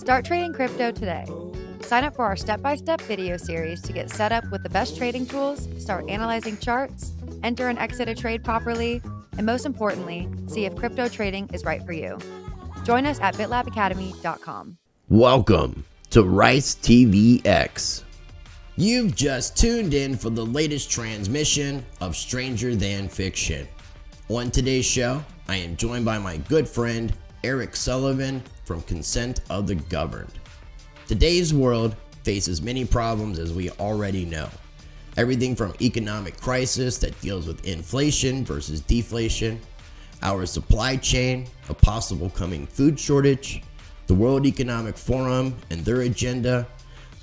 Start trading crypto today. Sign up for our step-by-step video series to get set up with the best trading tools, start analyzing charts, enter and exit a trade properly, and most importantly, see if crypto trading is right for you. Join us at bitlabacademy.com. Welcome to Rice TV X. You've just tuned in for the latest transmission of Stranger Than Fiction. On today's show, I am joined by my good friend Eric Sullivan from Consent of the Governed. Today's world faces many problems, as we already know. Everything from economic crisis that deals with inflation versus deflation, our supply chain, a possible coming food shortage, the World Economic Forum and their agenda,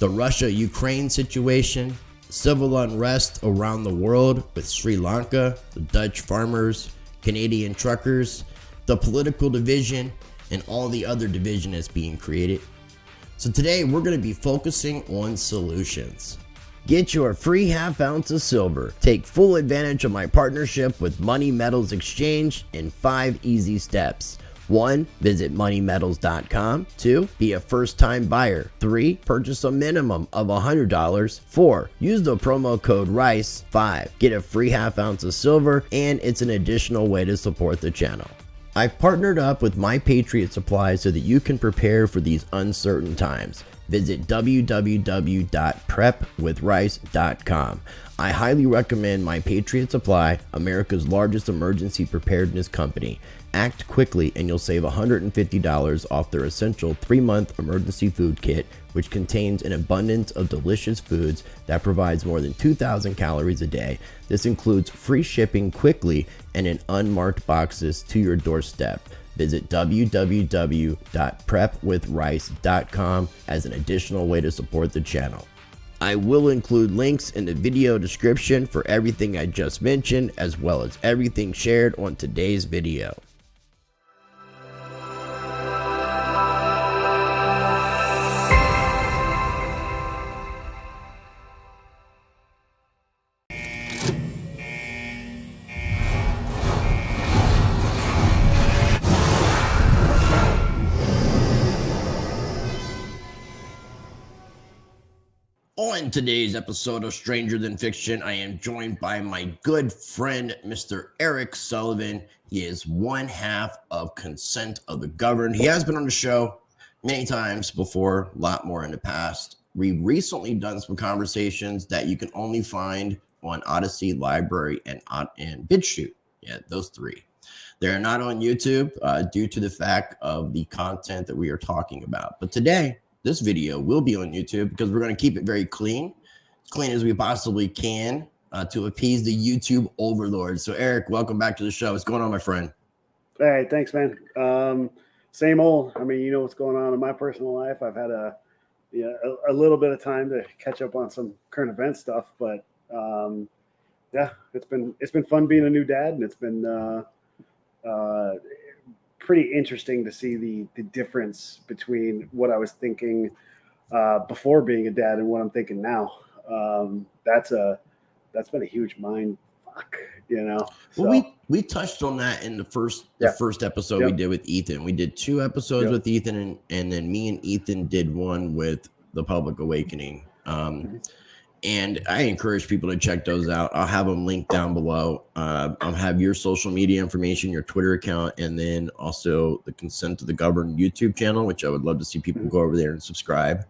the Russia-Ukraine situation, civil unrest around the world with Sri Lanka, the Dutch farmers, Canadian truckers, the political division, and all the other division that's being created. So today we're going to be focusing on solutions. Get your free half ounce of silver. Take full advantage of my partnership with Money Metals Exchange in 5 easy steps. 1. Visit moneymetals.com. 2. Be a first-time buyer. 3. Purchase a minimum of $100. 4. Use the promo code RICE. 5. Get a free half ounce of silver, and it's an additional way to support the channel. I've partnered up with My Patriot Supply so that you can prepare for these uncertain times. Visit www.prepwithrice.com. I highly recommend My Patriot Supply, America's largest emergency preparedness company. Act quickly and you'll save $150 off their essential 3-month emergency food kit, which contains an abundance of delicious foods that provides more than 2,000 calories a day. This includes free shipping quickly and in unmarked boxes to your doorstep. Visit www.prepwithrice.com as an additional way to support the channel. I will include links in the video description for everything I just mentioned, as well as everything shared on today's video. On today's episode of Stranger Than Fiction, I am joined by my good friend, Mr. Eric Sullivan. He is one half of Consent of the Governed. He has been on the show many times before, a lot more in the past. We've recently done some conversations that you can only find on Odyssey, Library, and BitChute. Yeah, those 3. They're not on YouTube due to the fact of the content that we are talking about. But today, this video will be on YouTube because we're going to keep it very clean, as clean as we possibly can, to appease the YouTube overlords. So, Eric, welcome back to the show. What's going on, my friend? Hey, thanks, man. Same old. I mean, you know what's going on in my personal life. I've had a little bit of time to catch up on some current event stuff, but yeah, it's been fun being a new dad, and it's been pretty interesting to see the difference between what I was thinking before being a dad and what I'm thinking now. That's been a huge mind fuck, you know. Well, we touched on that in the first episode we did with Ethan. We did 2 episodes with Ethan, and then me and Ethan did one with The Public Awakening. And I encourage people to check those out. I'll have them linked down below. I'll have your social media information, your Twitter account, and then also the Consent of the Governed YouTube channel, which I would love to see people go over there and subscribe.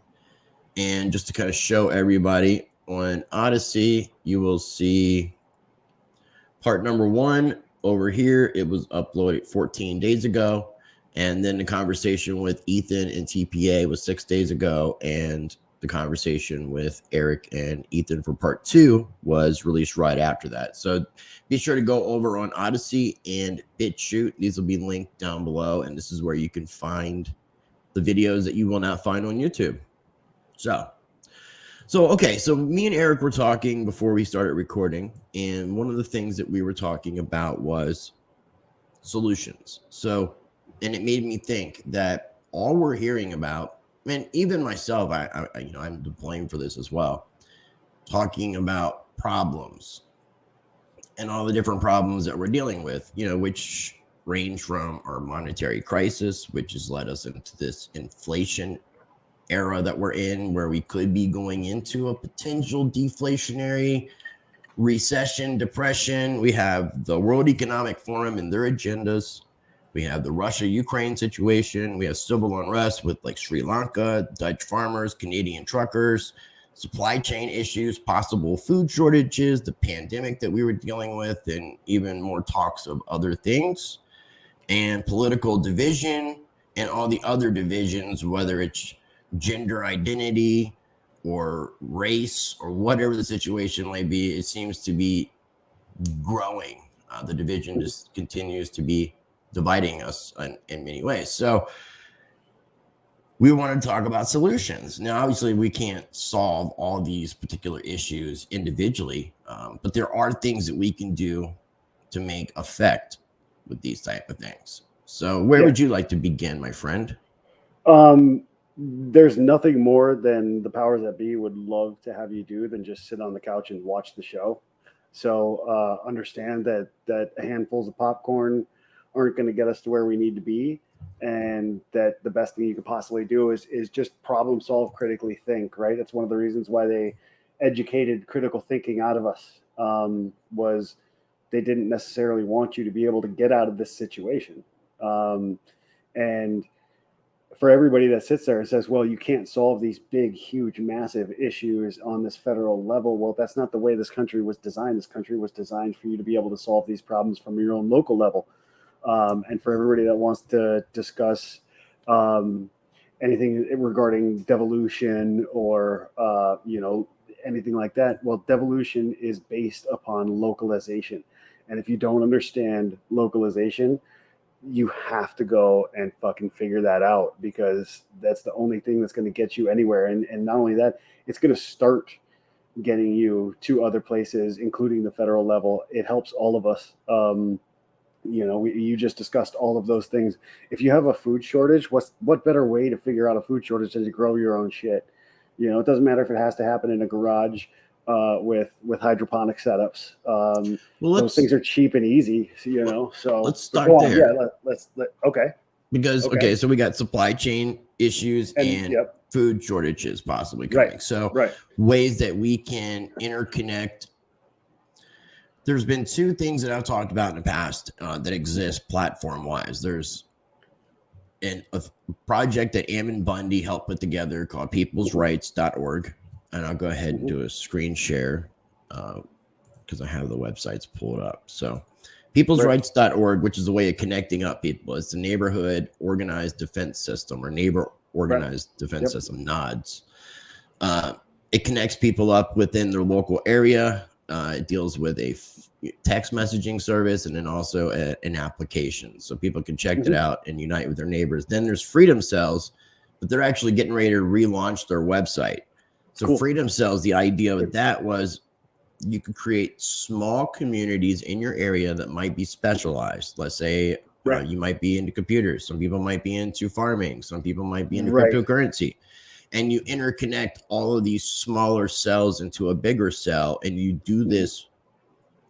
And just to kind of show everybody, on Odyssey, you will see part number 1 over here. It was uploaded 14 days ago. And then the conversation with Ethan and TPA was 6 days ago. And the conversation with Eric and Ethan for part 2 was released right after that. So be sure to go over on Odyssey and BitChute. These will be linked down below, and this is where you can find the videos that you will not find on YouTube. So me and Eric were talking before we started recording, and one of the things that we were talking about was solutions. So, and it made me think that all we're hearing about, and even myself, I'm to blame for this as well, talking about problems and all the different problems that we're dealing with, which range from our monetary crisis, which has led us into this inflation era that we're in where we could be going into a potential deflationary recession, depression. We have the World Economic Forum and their agendas. We have the Russia-Ukraine situation. We have civil unrest with like Sri Lanka, Dutch farmers, Canadian truckers, supply chain issues, possible food shortages, the pandemic that we were dealing with, and even more talks of other things, and political division and all the other divisions, whether it's gender identity or race or whatever the situation may be. It seems to be growing. The division just continues to be dividing us in many ways. So we want to talk about solutions. Now, obviously, we can't solve all these particular issues individually, but there are things that we can do to make effect with these type of things. So where would you like to begin, my friend? There's nothing more than the powers that be would love to have you do than just sit on the couch and watch the show. So understand that handfuls of popcorn aren't going to get us to where we need to be, and that the best thing you could possibly do is just problem solve, critically think, right? That's one of the reasons why they educated critical thinking out of us, was they didn't necessarily want you to be able to get out of this situation. And for everybody that sits there and says, well, you can't solve these big, huge, massive issues on this federal level. Well, that's not the way this country was designed. This country was designed for you to be able to solve these problems from your own local level. And for everybody that wants to discuss anything regarding devolution or, anything like that, well, devolution is based upon localization. And if you don't understand localization, you have to go and fucking figure that out, because that's the only thing that's going to get you anywhere. And not only that, it's going to start getting you to other places, including the federal level. It helps all of us. You just discussed all of those things. If you have a food shortage, what better way to figure out a food shortage than to grow your own shit? It doesn't matter if it has to happen in a garage with hydroponic setups. Those things are cheap and easy, so let's start there. Okay. So we got supply chain issues and food shortages possibly coming. Ways that we can interconnect. There's been two things that I've talked about in the past that exist platform wise. There's a project that Ammon Bundy helped put together called peoplesrights.org. And I'll go ahead and do a screen share because I have the websites pulled up. So peoplesrights.org, which is a way of connecting up people. It's the neighborhood organized defense system, or neighbor organized defense system, NODS. It connects people up within their local area. It deals with a text messaging service and then also an application. So people can check it out and unite with their neighbors. Then there's Freedom Cells, but they're actually getting ready to relaunch their website. So Freedom Cells, the idea of that was you could create small communities in your area that might be specialized. Let's say you might be into computers. Some people might be into farming. Some people might be into cryptocurrency. And you interconnect all of these smaller cells into a bigger cell. And you do this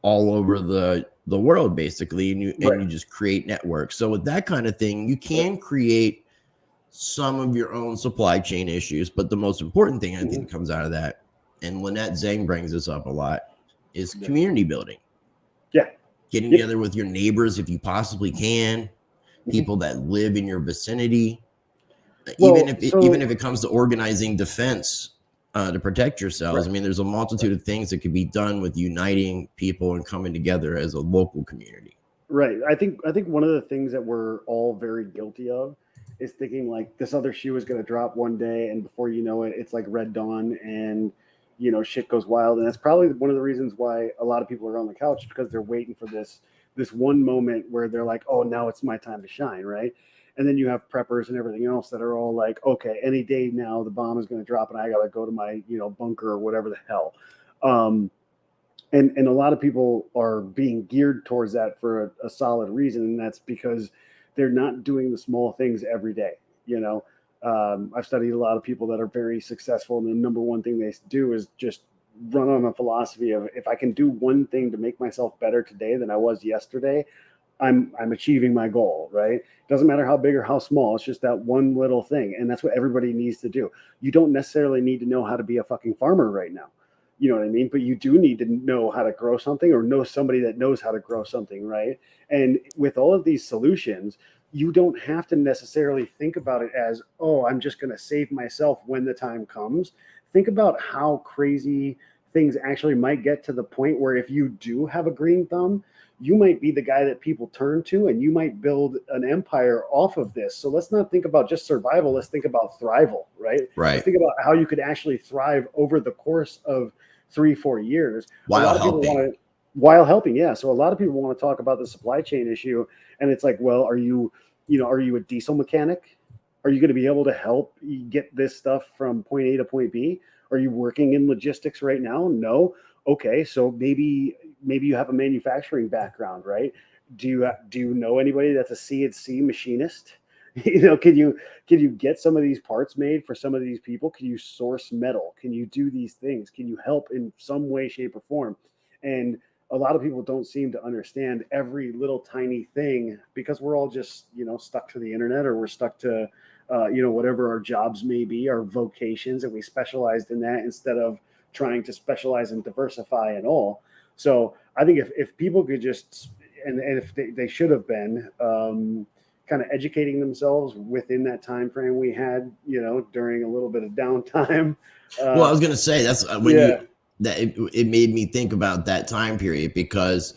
all over the world, basically. And you just create networks. So with that kind of thing, you can create some of your own supply chain issues, but the most important thing I think comes out of that, and Lynette Zhang brings this up a lot, is community building. Getting together with your neighbors if you possibly can, people that live in your vicinity, even if it comes to organizing defense to protect yourselves. I mean, there's a multitude of things that could be done with uniting people and coming together as a local community. Right. I think one of the things that we're all very guilty of is thinking like this other shoe is going to drop one day, and before you know it, it's like Red Dawn, and shit goes wild. And that's probably one of the reasons why a lot of people are on the couch, because they're waiting for this one moment where they're like, oh, now it's my time to shine, right? And then you have preppers and everything else that are all like, okay, any day now the bomb is going to drop, and I got to go to my bunker or whatever the hell. And a lot of people are being geared towards that for a solid reason, and that's because they're not doing the small things every day. I've studied a lot of people that are very successful, and the number one thing they do is just run on a philosophy of, if I can do one thing to make myself better today than I was yesterday, I'm achieving my goal, right? Doesn't matter how big or how small. It's just that one little thing. And that's what everybody needs to do. You don't necessarily need to know how to be a fucking farmer right now. You know what I mean? But you do need to know how to grow something or know somebody that knows how to grow something, right? And with all of these solutions, you don't have to necessarily think about it as, oh, I'm just going to save myself when the time comes. Think about how crazy things actually might get to the point where if you do have a green thumb, you might be the guy that people turn to and you might build an empire off of this. So let's not think about just survival. Let's think about thrival, right? Right. Let's think about how you could actually thrive over the course of 3-4 years. While a lot of helping. people want to, while helping. Yeah. So a lot of people want to talk about the supply chain issue. And it's like, well, are you a diesel mechanic? Are you going to be able to help get this stuff from point A to point B? Are you working in logistics right now? No. Okay. So maybe you have a manufacturing background, right? Do you know anybody that's a CNC machinist? Can you get some of these parts made for some of these people? Can you source metal? Can you do these things? Can you help in some way, shape, or form? And a lot of people don't seem to understand every little tiny thing because we're all just, stuck to the internet, or we're stuck to, whatever our jobs may be, our vocations, and we specialized in that instead of trying to specialize and diversify and all. So I think if people could just, and if they should have been, kind of educating themselves within that time frame we had, during a little bit of downtime. Well, I was going to say that's when it made me think about that time period, because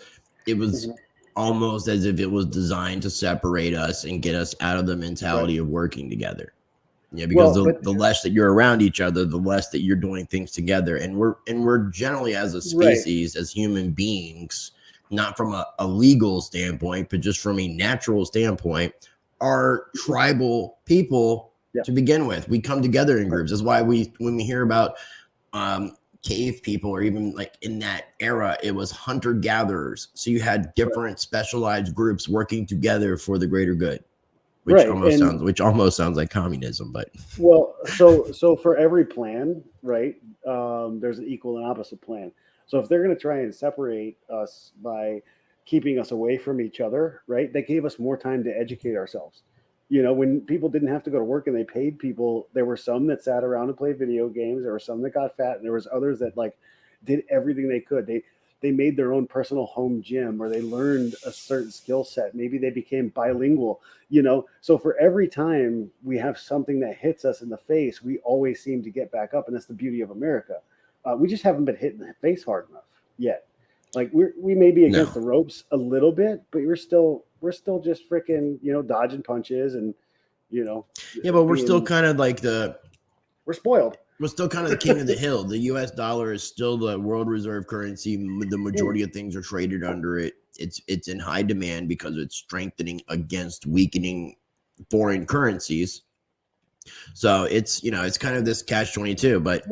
it was almost as if it was designed to separate us and get us out of the mentality of working together. Yeah, because the less that you're around each other, the less that you're doing things together, and we're generally, as a species, as human beings, not from a legal standpoint, but just from a natural standpoint, are tribal people to begin with. We come together in groups. That's why when we hear about cave people, or even like in that era, it was hunter gatherers. So you had different specialized groups working together for the greater good. Which almost sounds like communism, but so for every plan, right, there's an equal and opposite plan. So if they're going to try and separate us by keeping us away from each other, right, they gave us more time to educate ourselves. When people didn't have to go to work and they paid people, there were some that sat around and played video games. There were some that got fat, and there was others that did everything they could. They made their own personal home gym, or they learned a certain skill set. Maybe they became bilingual, So for every time we have something that hits us in the face, we always seem to get back up. And that's the beauty of America. We just haven't been hit in the face hard enough yet. Like we may be against the ropes a little bit, but we're still just freaking, dodging punches and, Yeah, but we're still kind of like we're spoiled. We're still kind of the king of the hill. The U.S. dollar is still the world reserve currency. The majority of things are traded under it. It's in high demand because it's strengthening against weakening foreign currencies. So it's kind of this catch-22. But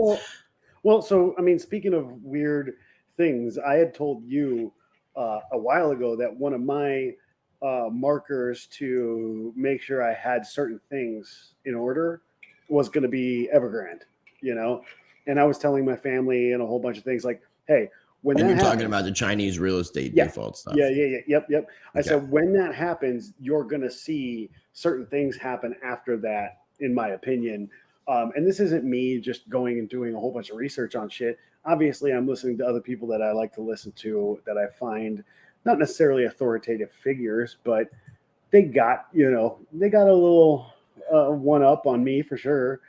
well, so I mean, speaking of weird things, I had told you a while ago that one of my markers to make sure I had certain things in order was going to be Evergrande. And I was telling my family and a whole bunch of things like, hey, when and that you're happens, talking about the Chinese real estate default stuff. Yep. Okay. I said, when that happens, you're going to see certain things happen after that, in my opinion. And this isn't me just going and doing a whole bunch of research on shit. Obviously, I'm listening to other people that I like to listen to, that I find not necessarily authoritative figures, but they got a little one up on me for sure.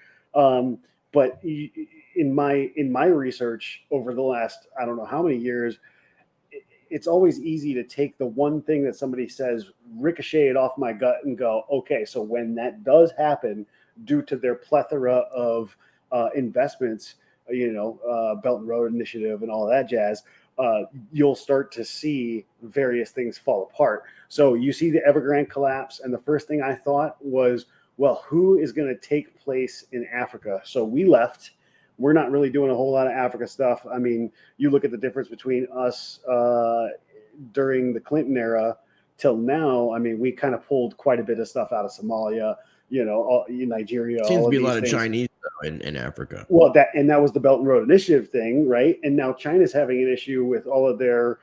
But in my research over the last, I don't know how many years, it's always easy to take the one thing that somebody says, ricochet it off my gut, and go, okay, so when that does happen, due to their plethora of investments, Belt and Road Initiative and all that jazz, you'll start to see various things fall apart. So you see the Evergrande collapse, and the first thing I thought was, well, who is going to take place in Africa? So we left. We're not really doing a whole lot of Africa stuff. I mean, you look at the difference between us during the Clinton era till now. I mean, we kind of pulled quite a bit of stuff out of Somalia, Nigeria. Seems to be a lot of Chinese in Africa. Well, that was the Belt and Road Initiative thing, right? And now China's having an issue with all of their,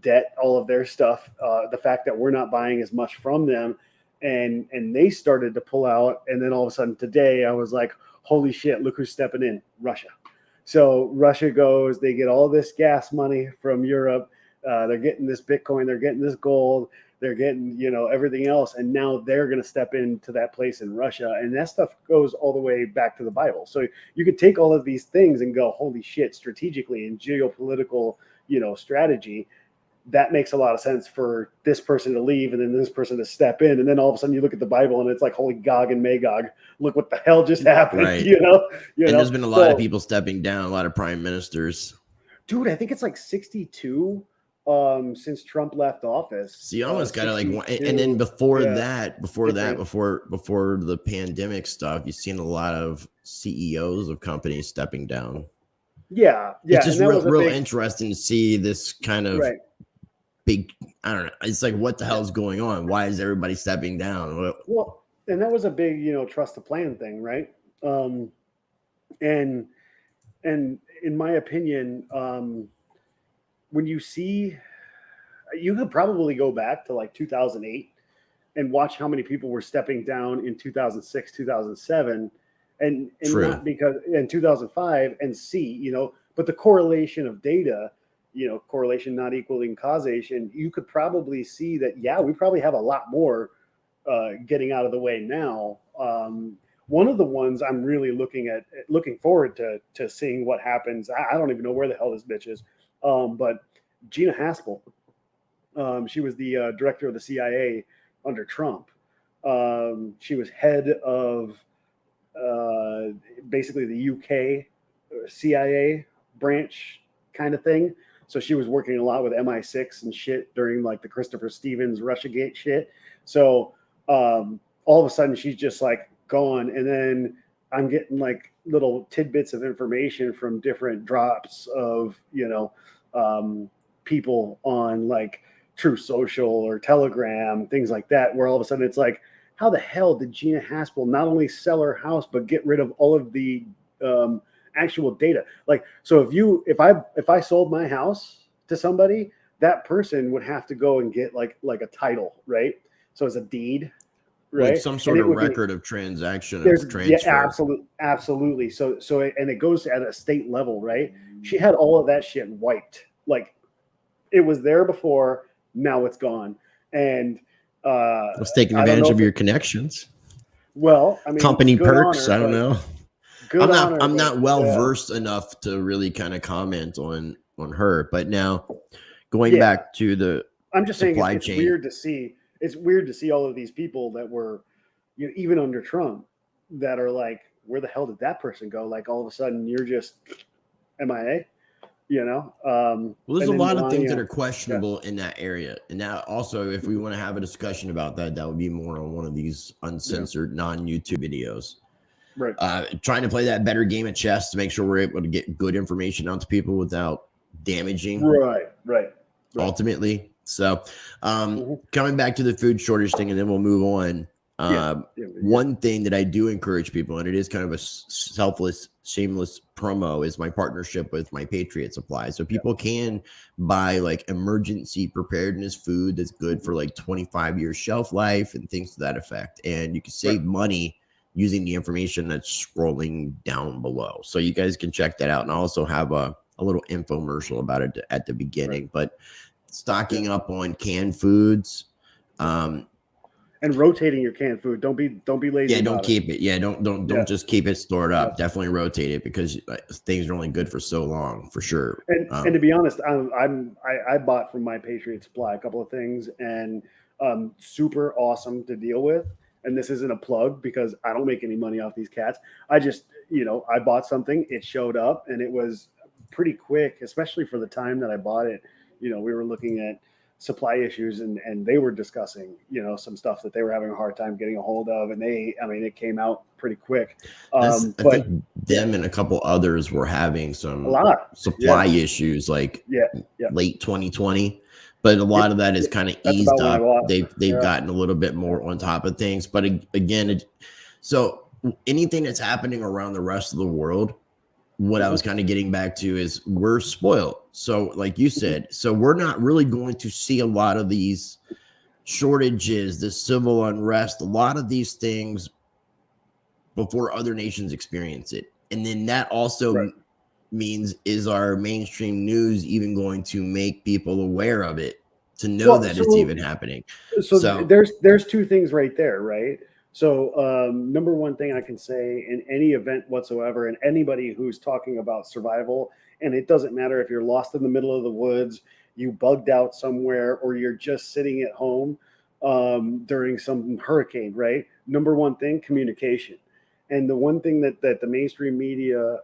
debt, all of their stuff, the fact that we're not buying as much from them, and they started to pull out, and then all of a sudden today I was like, holy shit, look who's stepping in, Russia. So Russia goes, they get all this gas money from Europe, they're getting this Bitcoin, they're getting this gold, they're getting, everything else, and now they're going to step into that place in Russia, and that stuff goes all the way back to the Bible. So you could take all of these things and go, holy shit, strategically and geopolitical, strategy, that makes a lot of sense for this person to leave and then this person to step in, and then all of a sudden you look at the Bible and it's like, holy Gog and Magog, look what the hell just happened, right. And there's been a lot of people stepping down, a lot of prime ministers. Dude, I think it's like 62. Since Trump left office. So you almost got to like, and then before the pandemic stuff, you've seen a lot of CEOs of companies stepping down. Yeah. It's just real interesting to see this kind of big, I don't know. It's like, what the hell is going on? Why is everybody stepping down? Well, and that was a big, trust the plan thing, right? And in my opinion, when you could probably go back to like 2008 and watch how many people were stepping down in 2006, 2007, and not because in 2005 and see, but the correlation of data, correlation not equaling causation, you could probably see that, yeah, we probably have a lot more getting out of the way now. One of the ones I'm really looking forward to seeing what happens. I don't even know where the hell this bitch is. But Gina Haspel, she was the director of the CIA under Trump. She was head of basically the UK CIA branch kind of thing. So she was working a lot with MI6 and shit during like the Christopher Stevens Russiagate shit. So all of a sudden she's just like gone. And then I'm getting like little tidbits of information from different drops of, people on like True Social or Telegram, things like that, where all of a sudden it's like, how the hell did Gina Haspel not only sell her house, but get rid of all of the actual data? Like, so if I sold my house to somebody, that person would have to go and get like a title, right? So it's a deed. Right? Like some sort of record of transaction of transfer. Yeah, absolutely. So and it goes at a state level, right? She had all of that shit wiped. Like, it was there before, now it's gone. And was taking advantage of your connections. Well, I mean, company perks. I don't know. I'm not well versed enough to really kind of comment on her. But now, going back to the I'm just saying it's weird to see. It's weird to see all of these people that were, even under Trump, that are like, where the hell did that person go? Like, all of a sudden you're just MIA, Well, there's a lot of things that are questionable in that area. And now also, if we want to have a discussion about that, that would be more on one of these uncensored non-YouTube videos. Right. Trying to play that better game of chess to make sure we're able to get good information out to people without damaging. Right. Ultimately. So coming back to the food shortage thing, and then we'll move on. One thing that I do encourage people, and it is kind of a selfless, shameless promo, is my partnership with My Patriot Supply. So people can buy like emergency preparedness food that's good for like 25 years shelf life and things to that effect. And you can save money using the information that's scrolling down below. So you guys can check that out. And I also have a little infomercial about it at the beginning, but stocking up on canned foods, and rotating your canned food. Don't be lazy. Yeah, don't keep it. Yeah, don't just keep it stored up. Definitely rotate it, because things are only good for so long, for sure. And to be honest, I bought from My Patriot Supply a couple of things, and super awesome to deal with. And this isn't a plug, because I don't make any money off these cats. I just, I bought something, it showed up, and it was pretty quick, especially for the time that I bought it. We were looking at supply issues, and they were discussing, some stuff that they were having a hard time getting a hold of. And it came out pretty quick. I think them and a couple others were having some supply issues, like late 2020. But a lot of that is kind of eased up. They've gotten a little bit more on top of things. But again, so anything that's happening around the rest of the world, what I was kind of getting back to is we're spoiled. So like you said, so we're not really going to see a lot of these shortages, the civil unrest, a lot of these things before other nations experience it. And then that also means, is our mainstream news even going to make people aware of it to know that it's even happening? So there's two things right there, right? So number one thing I can say in any event whatsoever, and anybody who's talking about survival, and it doesn't matter if you're lost in the middle of the woods, you bugged out somewhere, or you're just sitting at home during some hurricane, right? Number one thing, communication. And the one thing that the mainstream media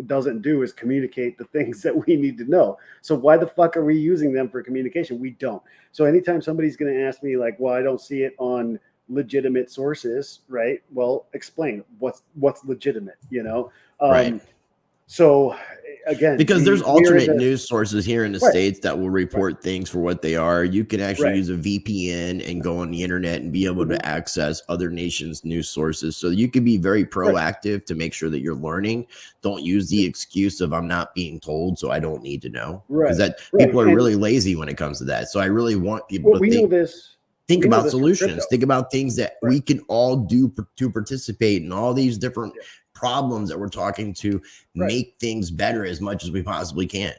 doesn't do is communicate the things that we need to know. So why the fuck are we using them for communication? We don't. So anytime somebody's going to ask me like, well, I don't see it on legitimate sources, right? Well, explain what's legitimate, you know? Right. So again, because there's alternate news sources here in the Right. States that will report things for what they are. You can actually Right. use a VPN and go on the internet and be able to access other nations' news sources. So you can be very proactive to make sure that you're learning. Don't use the excuse of I'm not being told, so I don't need to know. Because that people are really lazy when it comes to that. So I really want people to think about solutions, think about things that we can all do to participate in all these different problems that we're talking to make things better as much as we possibly can.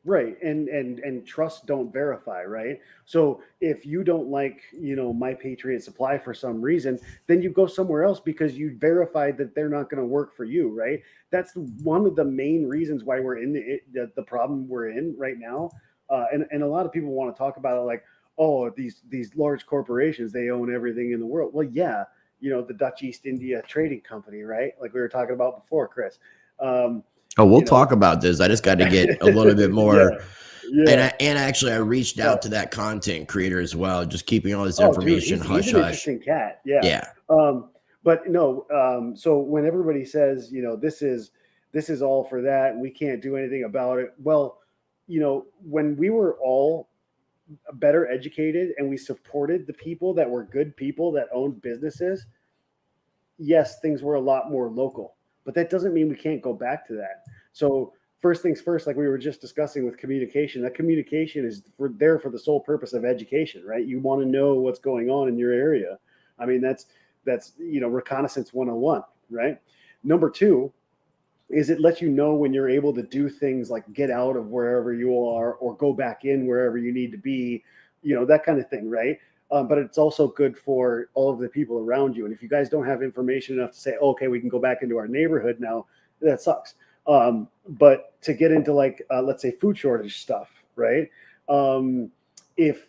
Right. And trust don't verify, right? So if you don't like, you know, My Patriot Supply for some reason, then you go somewhere else because you verified that they're not going to work for you, right? That's one of the main reasons why we're in the problem we're in right now. And a lot of people want to talk about it like, oh, these large corporations, they own everything in the world. Well, yeah, you know, the Dutch East India Trading Company, right? Like we were talking about before, Chris. We'll talk about this. I just got to get a little bit more. And actually, I reached out to that content creator as well, just keeping all this information hush he's an interesting cat. Yeah. But no. So when everybody says, you know, this is all for that, and we can't do anything about it. Well, you know, when we were all better educated and we supported the people that were good people that owned businesses, yes, things were a lot more local, but that doesn't mean we can't go back to that. So first things first, like we were just discussing with communication, that communication is there for the sole purpose of education, right? You want to know what's going on in your area. I mean, that's, you know, reconnaissance 101, right? Number two is it lets you know when you're able to do things like get out of wherever you are or go back in wherever you need to be, you know, that kind of thing, right? But it's also good for all of the people around you. And if you guys don't have information enough to say, oh, okay, we can go back into our neighborhood now, that sucks. But to get into like, let's say food shortage stuff, right? If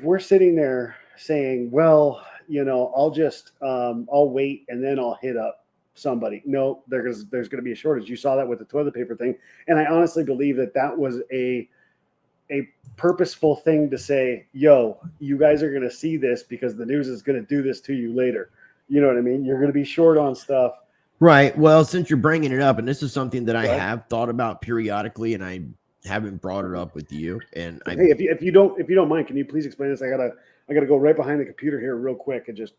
we're sitting there saying, well, you know, I'll wait and then I'll hit up somebody. No, there's going to be a shortage. You saw that with the toilet paper thing. And I honestly believe that was a purposeful thing to say, yo, you guys are going to see this because the news is going to do this to you later. You know what I mean? You're going to be short on stuff. Right. Well, since you're bringing it up, and this is something that I have thought about periodically, and I haven't brought it up with you. And hey, if you don't mind, can you please explain this? I gotta go right behind the computer here real quick and just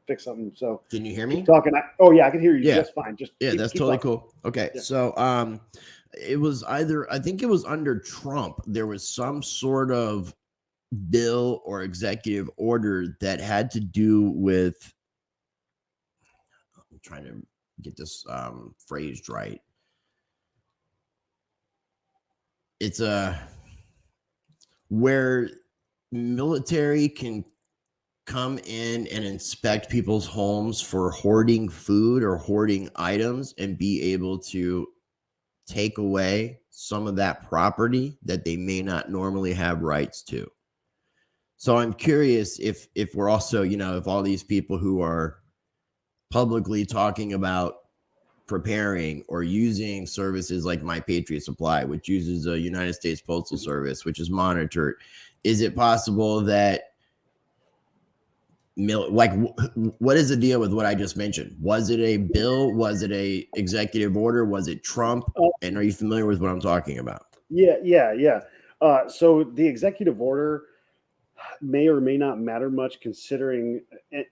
fix something. So can you hear me? Talking. Yeah, I can hear you just fine. Just that's totally cool. Okay, so it was I think it was under Trump. There was some sort of bill or executive order that had to do with. I'm trying to get this phrased right. It's where military can come in and inspect people's homes for hoarding food or hoarding items and be able to take away some of that property that they may not normally have rights to. So I'm curious if we're also, you know, if all these people who are publicly talking about preparing or using services like My Patriot Supply, which uses a United States Postal Service, which is monitored, is it possible that like what is the deal with what I just mentioned? Was it a bill? Was it a executive order? Was it Trump? And are you familiar with what I'm talking about? Yeah. So the executive order may or may not matter much considering,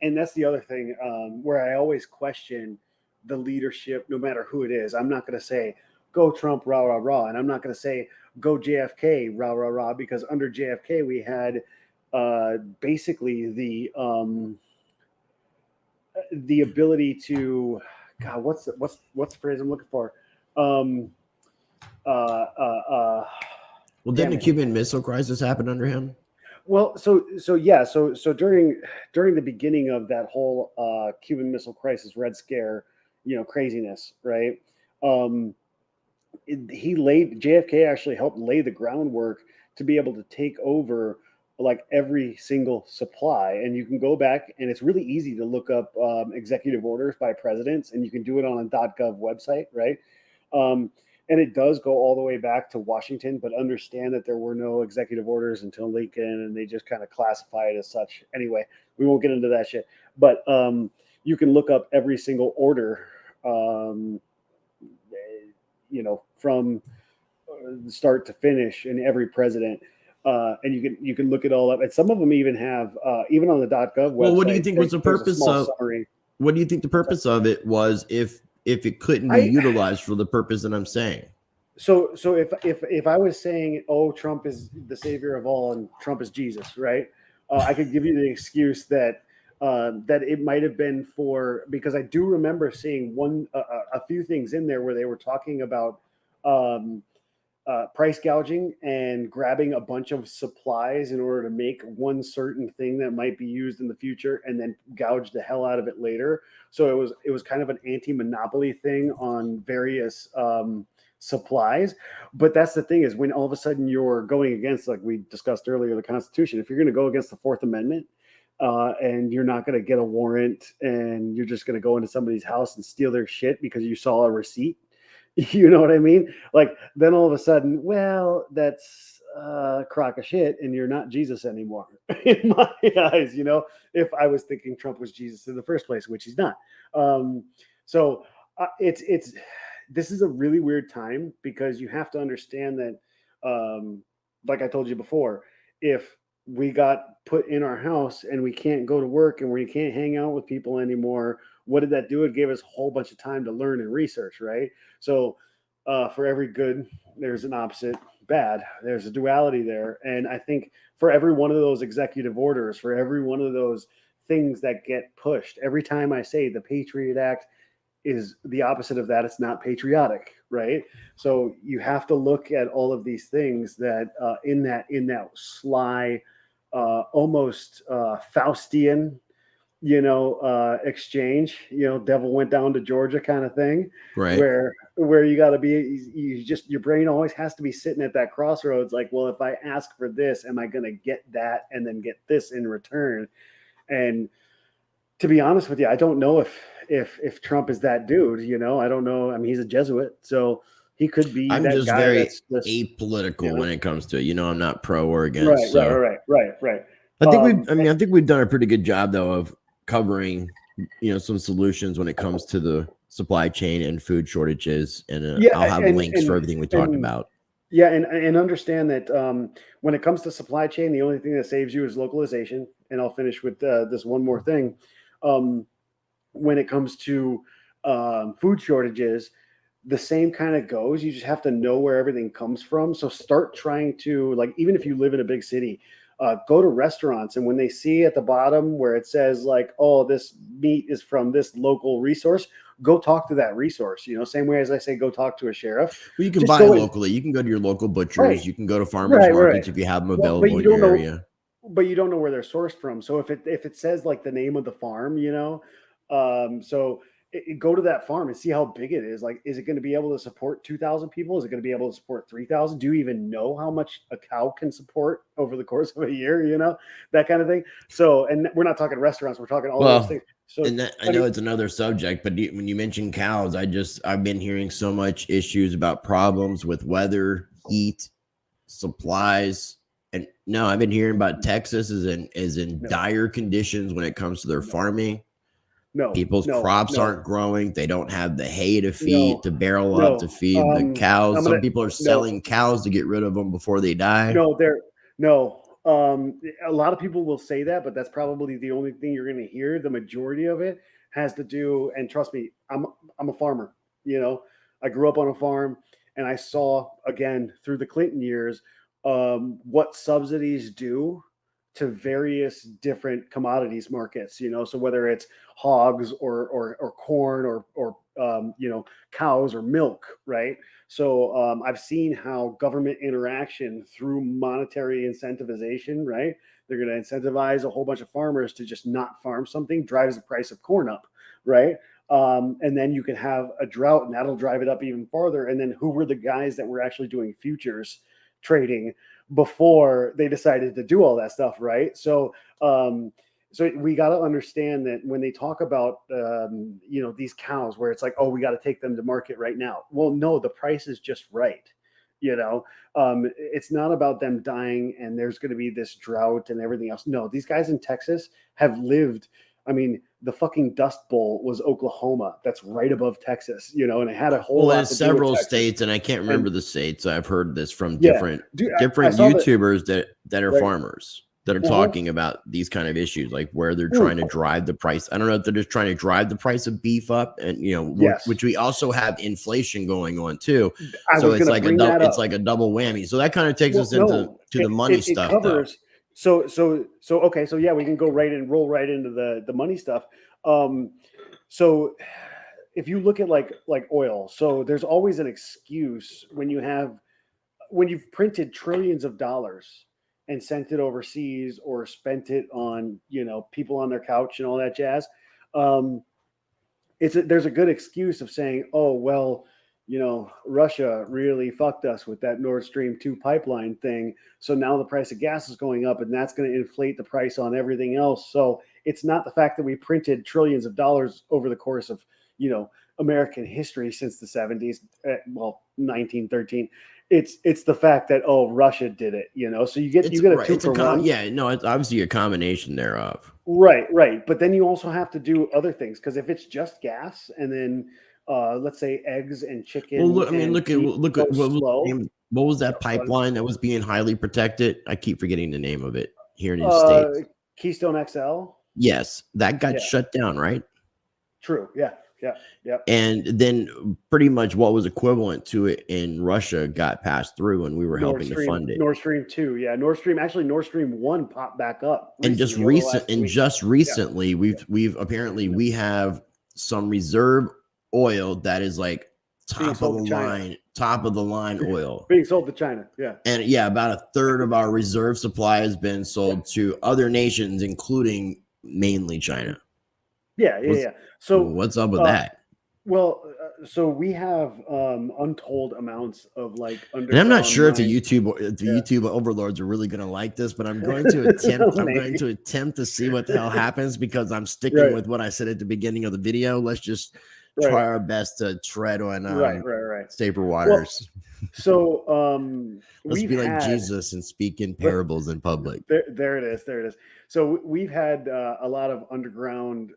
and that's the other thing where I always question the leadership, no matter who it is. I'm not going to say, go Trump, rah, rah, rah. And I'm not going to say go JFK, rah, rah, rah, because under JFK we had basically the ability to, God, what's the phrase I'm looking for? Um, Well, didn't damn the it. Cuban Missile Crisis happen under him? Well, so during the beginning of that whole Cuban Missile Crisis, Red Scare, craziness, right? Um, JFK actually helped lay the groundwork to be able to take over like every single supply. And you can go back, and it's really easy to look up executive orders by presidents, and you can do it on a .gov website, right? Um, and it does go all the way back to Washington, but understand that there were no executive orders until Lincoln, and they just kind of classify it as such. Anyway, we won't get into that shit. But you can look up every single order, from start to finish, and every president. And you can look it all up, and some of them even have even on the .gov website. Well, what do you think was the there's a purpose small of? summary. What do you think the purpose of it was if it couldn't be utilized for the purpose that I'm saying? So if I was saying, oh, Trump is the savior of all and Trump is Jesus, right? I could give you the excuse that that it might have been because I do remember seeing a few things in there where they were talking about price gouging and grabbing a bunch of supplies in order to make one certain thing that might be used in the future, and then gouge the hell out of it later. So it was kind of an anti-monopoly thing on various supplies. But that's the thing, is when all of a sudden you're going against, like we discussed earlier, the Constitution. If you're going to go against the Fourth Amendment, and you're not going to get a warrant, and you're just going to go into somebody's house and steal their shit because you saw a receipt, you know what I mean? Like, then all of a sudden, well, that's a crock of shit, and you're not Jesus anymore in my eyes. If I was thinking Trump was Jesus in the first place, which he's not. So it's this is a really weird time, because you have to understand that, like I told you before, if we got put in our house and we can't go to work and we can't hang out with people anymore, what did that do? It gave us a whole bunch of time to learn and research, right? So for every good, there's an opposite bad. There's a duality there. And I think for every one of those executive orders, for every one of those things that get pushed, every time I say the Patriot Act is the opposite of that, it's not patriotic, right? So you have to look at all of these things that in that sly, almost Faustian, exchange, devil went down to Georgia kind of thing, Right. where you got to be, your brain always has to be sitting at that crossroads. Like, well, if I ask for this, am I going to get that and then get this in return? And to be honest with you, I don't know if Trump is that dude. I don't know. I mean, he's a Jesuit, so he could be I'm that just guy very that's apolitical when it comes to it. I'm not pro or right, against. So right. I think we've done a pretty good job though of covering, some solutions when it comes to the supply chain and food shortages. And I'll have links for everything we talked about. Yeah, and understand that when it comes to supply chain, the only thing that saves you is localization. And I'll finish with this one more thing. When it comes to food shortages, the same kind of goes. You just have to know where everything comes from. So start trying to, like, even if you live in a big city, go to restaurants, and when they see at the bottom where it says like, oh, this meat is from this local resource, go talk to that resource. Same way as I say, go talk to a sheriff. Well, you can Just buy go in. locally. You can go to your local butchers. Right. You can go to farmers markets if you have them available But you in don't your know, area. but you don't know where they're sourced from. So if it says like the name of the farm, go to that farm and see how big it is. Like, is it going to be able to support 2,000 people? Is it going to be able to support 3,000? Do you even know how much a cow can support over the course of a year? That kind of thing. So, and we're not talking restaurants. We're talking all those things. So, and I know it's another subject, but when you mention cows, I've been hearing so much issues about problems with weather, heat, supplies. And no, I've been hearing about Texas is in dire conditions when it comes to their farming. People's crops aren't growing. They don't have the hay to feed, to barrel up to feed the cows. Some people are selling cows to get rid of them before they die. A lot of people will say that, but that's probably the only thing you're going to hear. The majority of it has to do, and trust me, I'm a farmer. I grew up on a farm, and I saw again through the Clinton years what subsidies do to various different commodities markets. So whether it's hogs or corn or cows or milk, right? So I've seen how government interaction through monetary incentivization, right? They're going to incentivize a whole bunch of farmers to just not farm something, drives the price of corn up, right? And then you can have a drought and that'll drive it up even farther. And then who were the guys that were actually doing futures trading before they decided to do all that stuff, right? So we got to understand that when they talk about these cows where it's like, oh, we got to take them to market right now. Well, no, the price is just right. It's not about them dying and there's going to be this drought and everything else. No, these guys in Texas have lived. I mean, the fucking Dust Bowl was Oklahoma. That's right above Texas, and it had a whole lot to do with several Texas. States, and I can't remember the states. I've heard this from Yeah. different Dude, YouTubers that are Right. farmers that are talking about these kind of issues, like where they're trying to drive the price. I don't know if they're just trying to drive the price of beef up, and Yes. which we also have inflation going on too. I So was it's gonna like bring that it's up. like a double whammy. So that kind of takes us Well, into the money stuff, covers, though. So okay, so yeah, we can roll right into the money stuff. So if you look at like oil, so there's always an excuse when you've printed trillions of dollars and sent it overseas or spent it on people on their couch and all that jazz. There's a good excuse of saying, oh well, Russia really fucked us with that Nord Stream 2 pipeline thing. So now the price of gas is going up and that's going to inflate the price on everything else. So it's not the fact that we printed trillions of dollars over the course of, American history since the 70s, 1913. It's the fact that, oh, Russia did it, so you get a two for one. Yeah, no, it's obviously a combination thereof. Right. But then you also have to do other things, because if it's just gas and then let's say eggs and chicken. Well, look at what was that pipeline that was being highly protected? I keep forgetting the name of it here in the States. Keystone XL. Yes, that got shut down, right? True. Yeah. And then pretty much what was equivalent to it in Russia got passed through, and we were helping to fund it. Nord Stream 2, yeah. Nord Stream 1 popped back up. And just recently, we have some reserve oil that is like top of the line oil being sold to China. Yeah. And about a third of our reserve supply has been sold to other nations, including mainly China. Yeah. So what's up with that? Well, so we have untold amounts of like underground. And I'm not sure if the YouTube overlords are really going to like this, but I'm going to attempt to see what the hell happens, because I'm sticking with what I said at the beginning of the video. Let's just try our best to tread on safer waters. Well, so let's be like Jesus and speak in parables in public. There it is. So we've had a lot of underground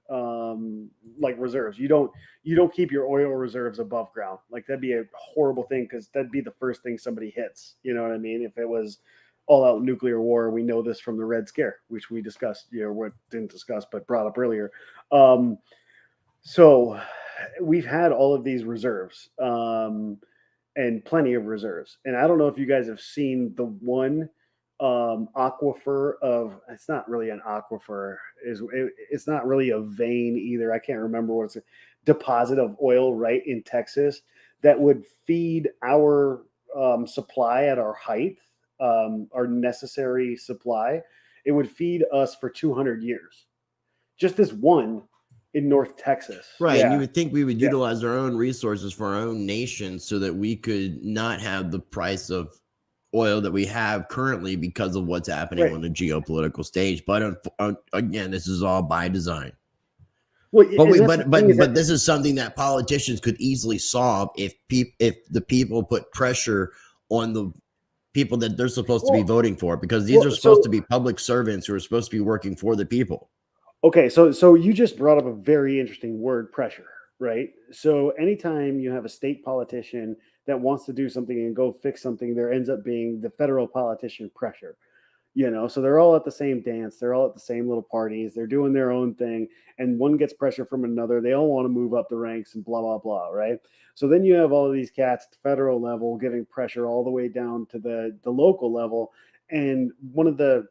like reserves. You don't keep your oil reserves above ground. Like, that'd be a horrible thing, because that'd be the first thing somebody hits. You know what I mean? If it was all out nuclear war, we know this from the Red Scare, which we discussed, didn't discuss, but brought up earlier. So we've had all of these reserves and plenty of reserves. And I don't know if you guys have seen the one aquifer of, it's not really an aquifer, it's not really a vein either. I can't remember what's a deposit of oil right in Texas that would feed our supply at our height, our necessary supply. It would feed us for 200 years. Just this one in North Texas. Right. Yeah. And you would think we would utilize our own resources for our own nation so that we could not have the price of oil that we have currently because of what's happening on the geopolitical stage. But again, this is all by design. Well, but this is something that politicians could easily solve if the people put pressure on the people that they're supposed to be voting for, because these are supposed to be public servants who are supposed to be working for the people. Okay, so you just brought up a very interesting word, pressure, right? So anytime you have a state politician that wants to do something and go fix something, there ends up being the federal politician pressure. So they're all at the same dance. They're all at the same little parties. They're doing their own thing. And one gets pressure from another. They all want to move up the ranks and blah, blah, blah. Right. So then you have all of these cats at the federal level giving pressure all the way down to the local level. And one of the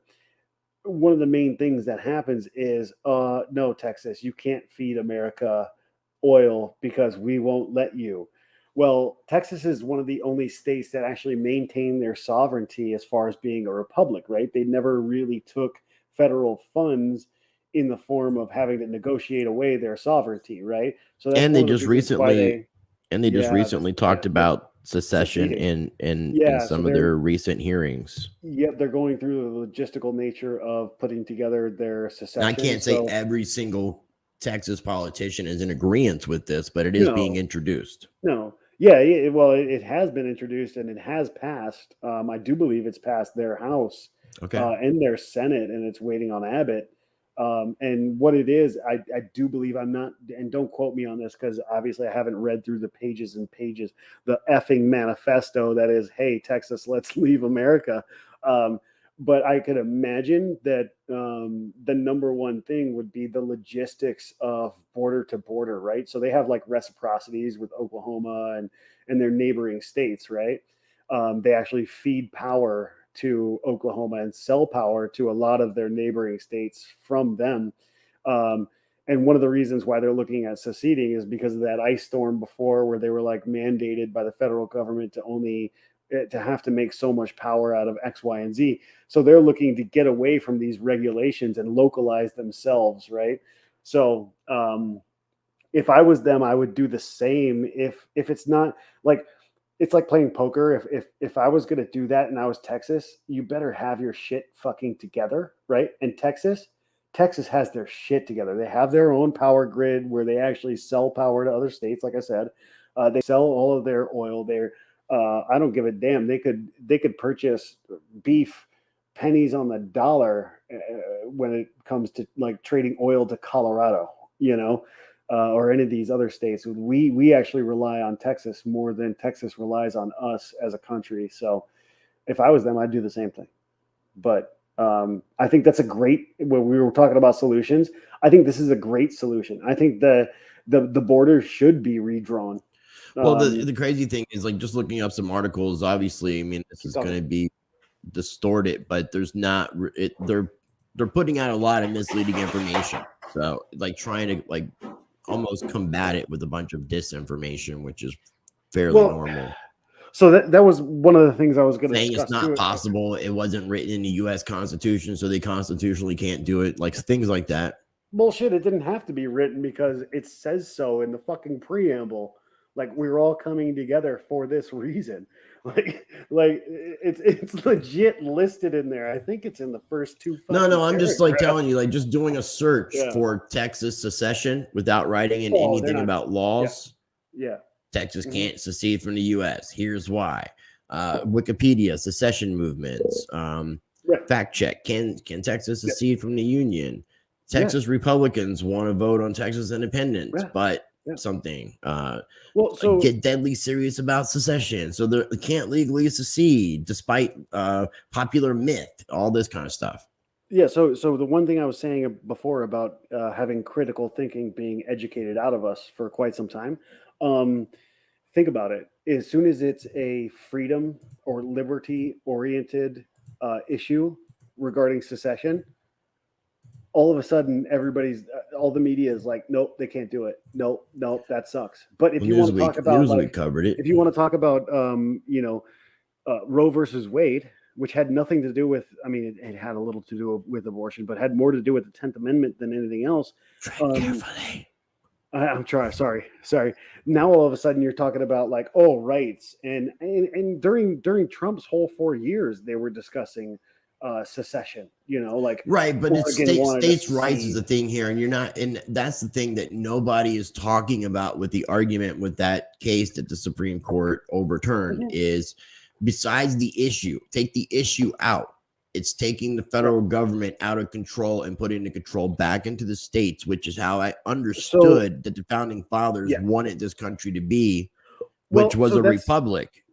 main things that happens is, no, Texas, you can't feed America oil because we won't let you. Well, Texas is one of the only states that actually maintain their sovereignty as far as being a republic, right? They never really took federal funds in the form of having to negotiate away their sovereignty, right? So that's And they one of just the reasons why recently talked they're about secession seceding. in So some of their recent hearings. they're going through the logistical nature of putting together their And I secession. can't say So every single Texas politician is in agreement with this, but it is being no, introduced. no, yeah, well, it has been introduced and it has passed. I do believe it's passed their House Okay. and their Senate, and it's waiting on Abbott. And what it is, I do believe, I'm not, and don't quote me on this because obviously I haven't read through the pages and pages, the effing manifesto that is, hey, Texas, let's leave America. But I could imagine that the number one thing would be the logistics of border to border, right? So they have like reciprocities with Oklahoma and their neighboring states, right? They actually feed power to Oklahoma and sell power to a lot of their neighboring states from them. Um, and one of the reasons why they're looking at seceding is because of that ice storm before, where they were like mandated by the federal government to only to have to make so much power out of X, Y, and Z. So they're looking to get away from these regulations and localize themselves, right? So if I was them, I would do the same. If it's not like, it's like playing poker. If I was gonna do that and I was Texas, you better have your shit fucking together, right? And Texas has their shit together. They have their own power grid where they actually sell power to other states. Like I said, they sell all of their oil. I don't give a damn. They could purchase beef pennies on the dollar when it comes to like trading oil to Colorado, or any of these other states. We actually rely on Texas more than Texas relies on us as a country. So if I was them, I'd do the same thing. But I think that's a great. When we were talking about solutions, I think this is a great solution. I think the border should be redrawn. Well, the crazy thing is, like, just looking up some articles, obviously, I mean, this is going to be distorted, but there's not they're putting out a lot of misleading information. So like trying to like almost combat it with a bunch of disinformation, which is fairly normal. So that was one of the things I was going to discuss. It's not possible. It wasn't written in the U.S. Constitution, so they constitutionally can't do it. Like things like that. Bullshit. It didn't have to be written because it says so in the fucking preamble. Like, we're all coming together for this reason. Like it's legit listed in there. I think it's in the first two. No, I'm just like telling you, like just doing a search for Texas secession without writing in anything about laws. Yeah. Texas can't secede from the U.S. Here's why. Wikipedia, secession movements. Fact check. Can Texas secede from the Union? Texas Republicans want to vote on Texas independence, but something. So get deadly serious about secession. So they can't legally secede despite popular myth, all this kind of stuff. Yeah. So the one thing I was saying before about having critical thinking being educated out of us for quite some time. Think about it. As soon as it's a freedom or liberty oriented issue regarding secession, all of a sudden all the media is like, nope, they can't do it. Nope, that sucks. But if you want to talk about, like, covered it. If you want to talk about, Roe versus Wade, which had nothing to do with, I mean, it had a little to do with abortion, but had more to do with the 10th Amendment than anything else. Carefully. I'm trying. Sorry. Now all of a sudden you're talking about like, rights, and during Trump's whole 4 years they were discussing secession. Like right, but it's states' rights is the thing here, and you're not, and that's the thing that nobody is talking about with the argument with that case that the Supreme Court overturned is besides the issue, take the issue out. It's taking the federal government out of control and putting the control back into the states, which is how I understood that the founding fathers wanted this country to be, which was a republic.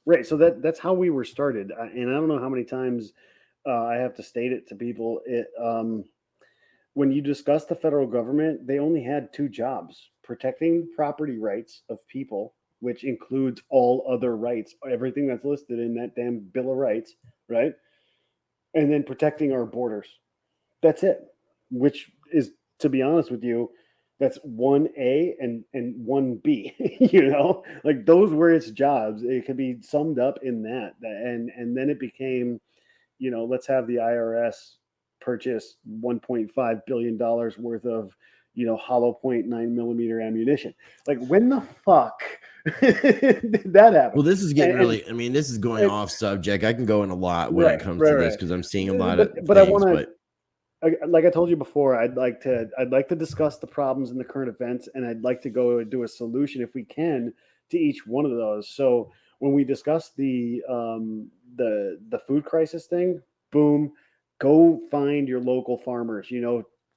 Right. So that's how we were started. And I don't know how many times I have to state it to people. When you discuss the federal government, they only had two jobs: protecting property rights of people, which includes all other rights, everything that's listed in that damn Bill of Rights, right? And then protecting our borders. That's it. Which is, to be honest with you, that's 1A and 1B. Like those were its jobs. It could be summed up in that. And then it became, let's have the IRS purchase $1.5 billion worth of, hollow point 9mm ammunition. Like, when the fuck did that happen? Well, this is getting really, I mean, this is going off subject. I can go in a lot when it comes to this because I'm seeing a lot of but things. I want to, like I told you before, I'd like to discuss the problems in the current events, and I'd like to go do a solution if we can to each one of those. So when we discuss the food crisis thing, boom, go find your local farmers.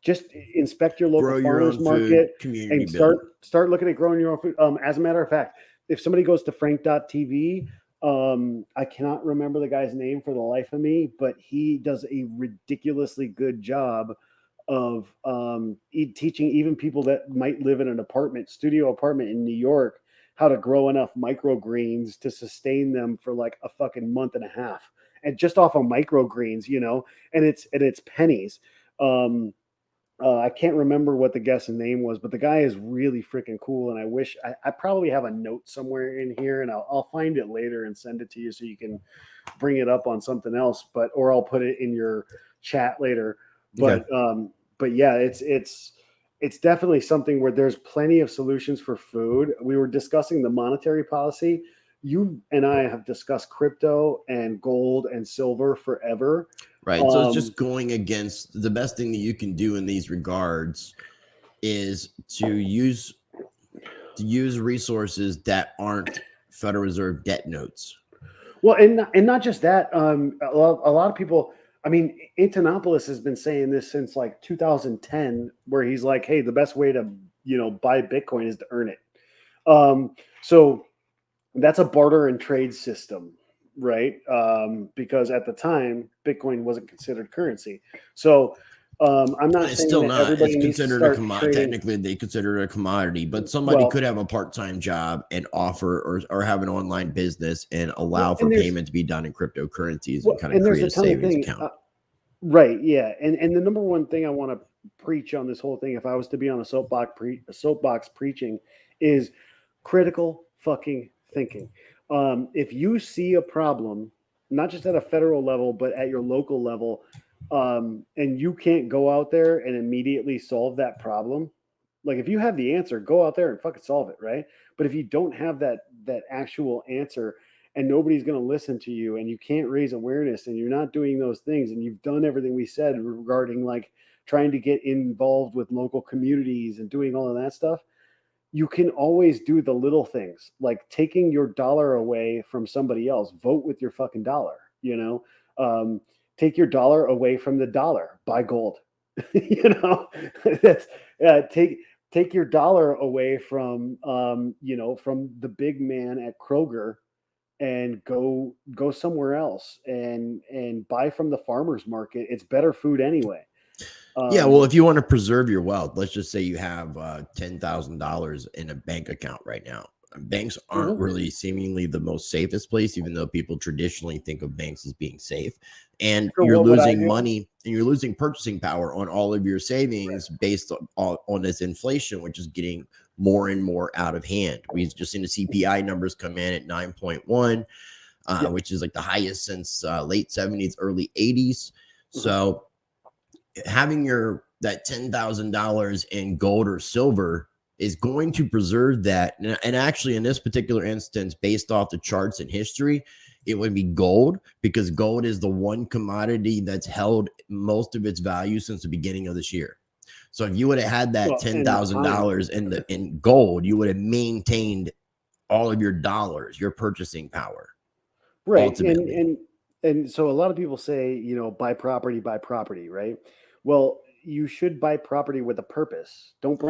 Just inspect your local farmers market and start looking at growing your own food. As a matter of fact, if somebody goes to frank.tv, I cannot remember the guy's name for the life of me, but he does a ridiculously good job of teaching even people that might live in an studio apartment in New York, how to grow enough microgreens to sustain them for like a fucking month and a half, and just off of microgreens, and it's pennies. I can't remember what the guest's name was, but the guy is really freaking cool. And I wish I probably have a note somewhere in here, and I'll find it later and send it to you so you can bring it up on something else. Or I'll put it in your chat later. But yeah, it's definitely something where there's plenty of solutions for food. We were discussing the monetary policy. You and I have discussed crypto and gold and silver forever. Right. So it's just going against the best thing that you can do in these regards is to use resources that aren't Federal Reserve debt notes. Well, and not just that. A lot of people, I mean, Antonopoulos has been saying this since like 2010, where he's like, hey, the best way to, buy Bitcoin is to earn it. So that's a barter and trade system. Right. Because at the time, Bitcoin wasn't considered currency. So I'm not saying still that not. everybody It's needs considered to a commodity. Technically, they consider it a commodity, but somebody could have a part-time job and offer or have an online business and allow for payment to be done in cryptocurrencies and kind of create a savings account. Right. Yeah. And the number one thing I want to preach on this whole thing, if I was to be on a soapbox preaching, is critical fucking thinking. If you see a problem, not just at a federal level, but at your local level, and you can't go out there and immediately solve that problem, like if you have the answer, go out there and fucking solve it, right? But if you don't have that actual answer and nobody's going to listen to you, and you can't raise awareness, and you're not doing those things, and you've done everything we said regarding like trying to get involved with local communities and doing all of that stuff, you can always do the little things, like taking your dollar away from somebody else. Vote with your fucking dollar, take your dollar away from the dollar, buy gold. That's take your dollar away from from the big man at Kroger, and go somewhere else and buy from the farmers market. It's better food anyway. Yeah, well, if you want to preserve your wealth, let's just say you have $10,000 in a bank account right now. Banks aren't really seemingly the most safest place, even though people traditionally think of banks as being safe. And you're losing money and you're losing purchasing power on all of your savings based on this inflation, which is getting more and more out of hand. We've just seen the CPI numbers come in at 9.1, which is like the highest since late 70s, early 80s. So having that $10,000 in gold or silver is going to preserve that. And actually, in this particular instance, based off the charts and history, it would be gold, because gold is the one commodity that's held most of its value since the beginning of this year. So if you would have had that $10,000 in gold, you would have maintained all of your dollars, your purchasing power. Right. Ultimately. And so a lot of people say, buy property, right? Well, you should buy property with a purpose. Don't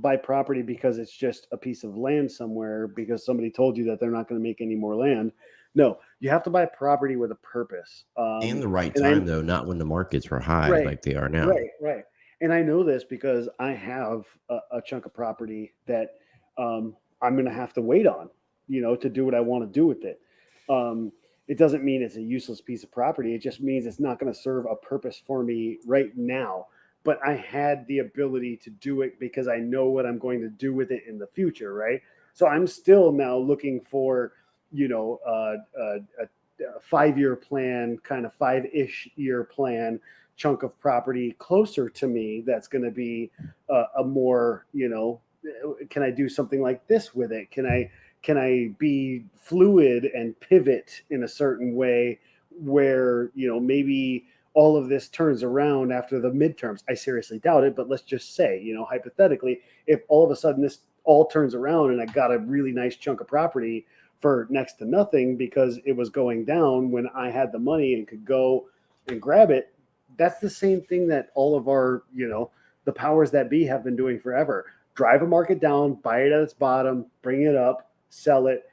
buy property because it's just a piece of land somewhere because somebody told you that they're not going to make any more land. No, you have to buy property with a purpose. And the right And I, time, though, not when the markets are high right, like they are now. right. And I know this because I have a chunk of property that I'm going to have to wait on, to do what I want to do with it. Um, it doesn't mean it's a useless piece of property. It just means it's not going to serve a purpose for me right now. But I had the ability to do it because I know what I'm going to do with it in the future, right? So I'm still now looking for, a 5-year plan, kind of 5-ish year plan chunk of property closer to me that's going to be a more, can I do something like this with it? Can I be fluid and pivot in a certain way where, maybe all of this turns around after the midterms? I seriously doubt it, but let's just say, hypothetically, if all of a sudden this all turns around and I got a really nice chunk of property for next to nothing because it was going down when I had the money and could go and grab it. That's the same thing that all of our, the powers that be have been doing forever. Drive a market down, buy it at its bottom, bring it up, sell it,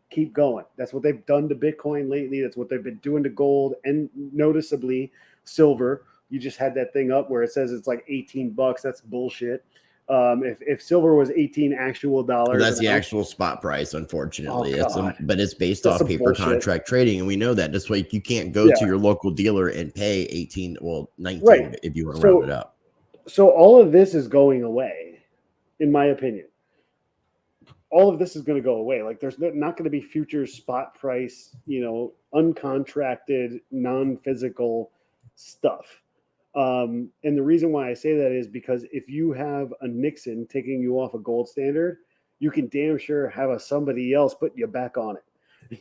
keep going. That's what they've done to Bitcoin lately. That's what they've been doing to gold and noticeably silver. You just had that thing up where it says it's like $18. That's bullshit. If silver was 18 actual dollars, That's the actual spot price, unfortunately. God. But it's based That's off some paper bullshit. contract trading, and we know that. That's why you can't go to your local dealer and pay 18, 19 Right. if you want to round it up. So all of this is going away, in my opinion. All of this is going to go away. Like there's not going to be futures spot price, uncontracted, non-physical stuff. And the reason why I say that is because if you have a Nixon taking you off a gold standard, you can damn sure have a somebody else put you back on it.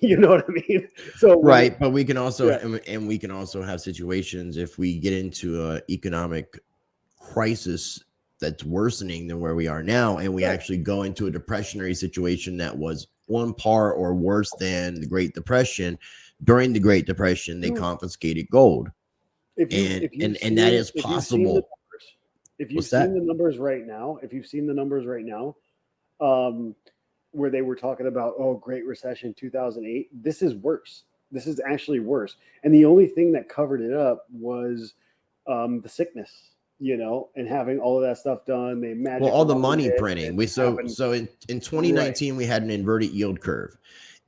You know what I mean? So right, but we can also and we can also have situations if we get into an economic crisis that's worsening than where we are now, and we actually go into a depressionary situation that was on par or worse than the Great Depression. During the Great Depression, they confiscated gold. And that is possible. If you've seen the numbers right now, where they were talking about, Great Recession 2008, this is worse. This is actually worse. And the only thing that covered it up was the sickness, and having all of that stuff done. They magic all the money printing. So in 2019 we had an inverted yield curve.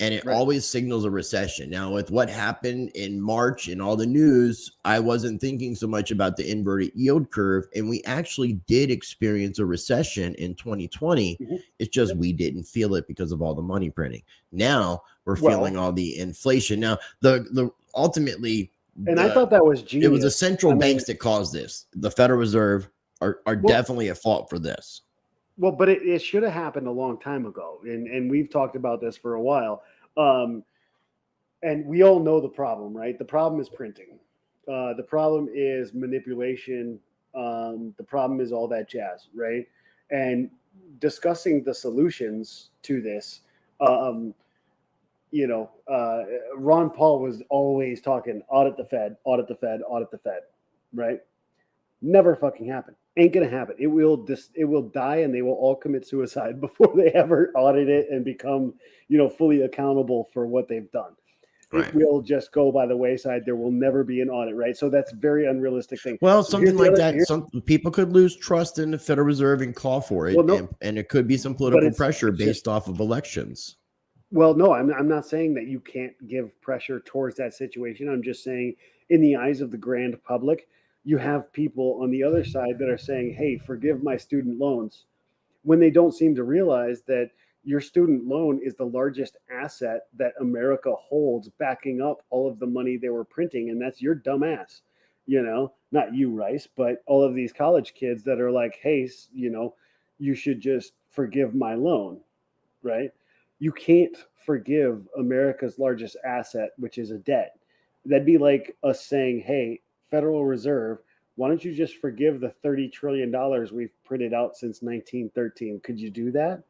And it always signals a recession. Now, with what happened in March and all the news, I wasn't thinking so much about the inverted yield curve. And we actually did experience a recession in 2020. Mm-hmm. It's just we didn't feel it because of all the money printing. Now we're feeling all the inflation. Now, the ultimately, and I thought that was genius. It was the central banks that caused this. The Federal Reserve are definitely at fault for this. Well, but it should have happened a long time ago, and we've talked about this for a while. And we all know the problem, right? The problem is printing. The problem is manipulation. The problem is all that jazz, right? And discussing the solutions to this, Ron Paul was always talking audit the Fed, audit the Fed, audit the Fed, right? Never fucking happened. Ain't gonna happen. It will die, and they will all commit suicide before they ever audit it and become, fully accountable for what they've done. Right. It will just go by the wayside. There will never be an audit, right? So that's a very unrealistic thing. Well, something like that. Some people could lose trust in the Federal Reserve and call for it, and it could be some political pressure based off of elections. Well, no, I'm not saying that you can't give pressure towards that situation. I'm just saying, in the eyes of the grand public, you have people on the other side that are saying, hey, forgive my student loans, when they don't seem to realize that your student loan is the largest asset that America holds, backing up all of the money they were printing. And that's your dumb ass, not you, Rice, but all of these college kids that are like, hey, you should just forgive my loan, right? You can't forgive America's largest asset, which is a debt. That'd be like us saying, hey, Federal Reserve, why don't you just forgive the $30 trillion we've printed out since 1913? Could you do that?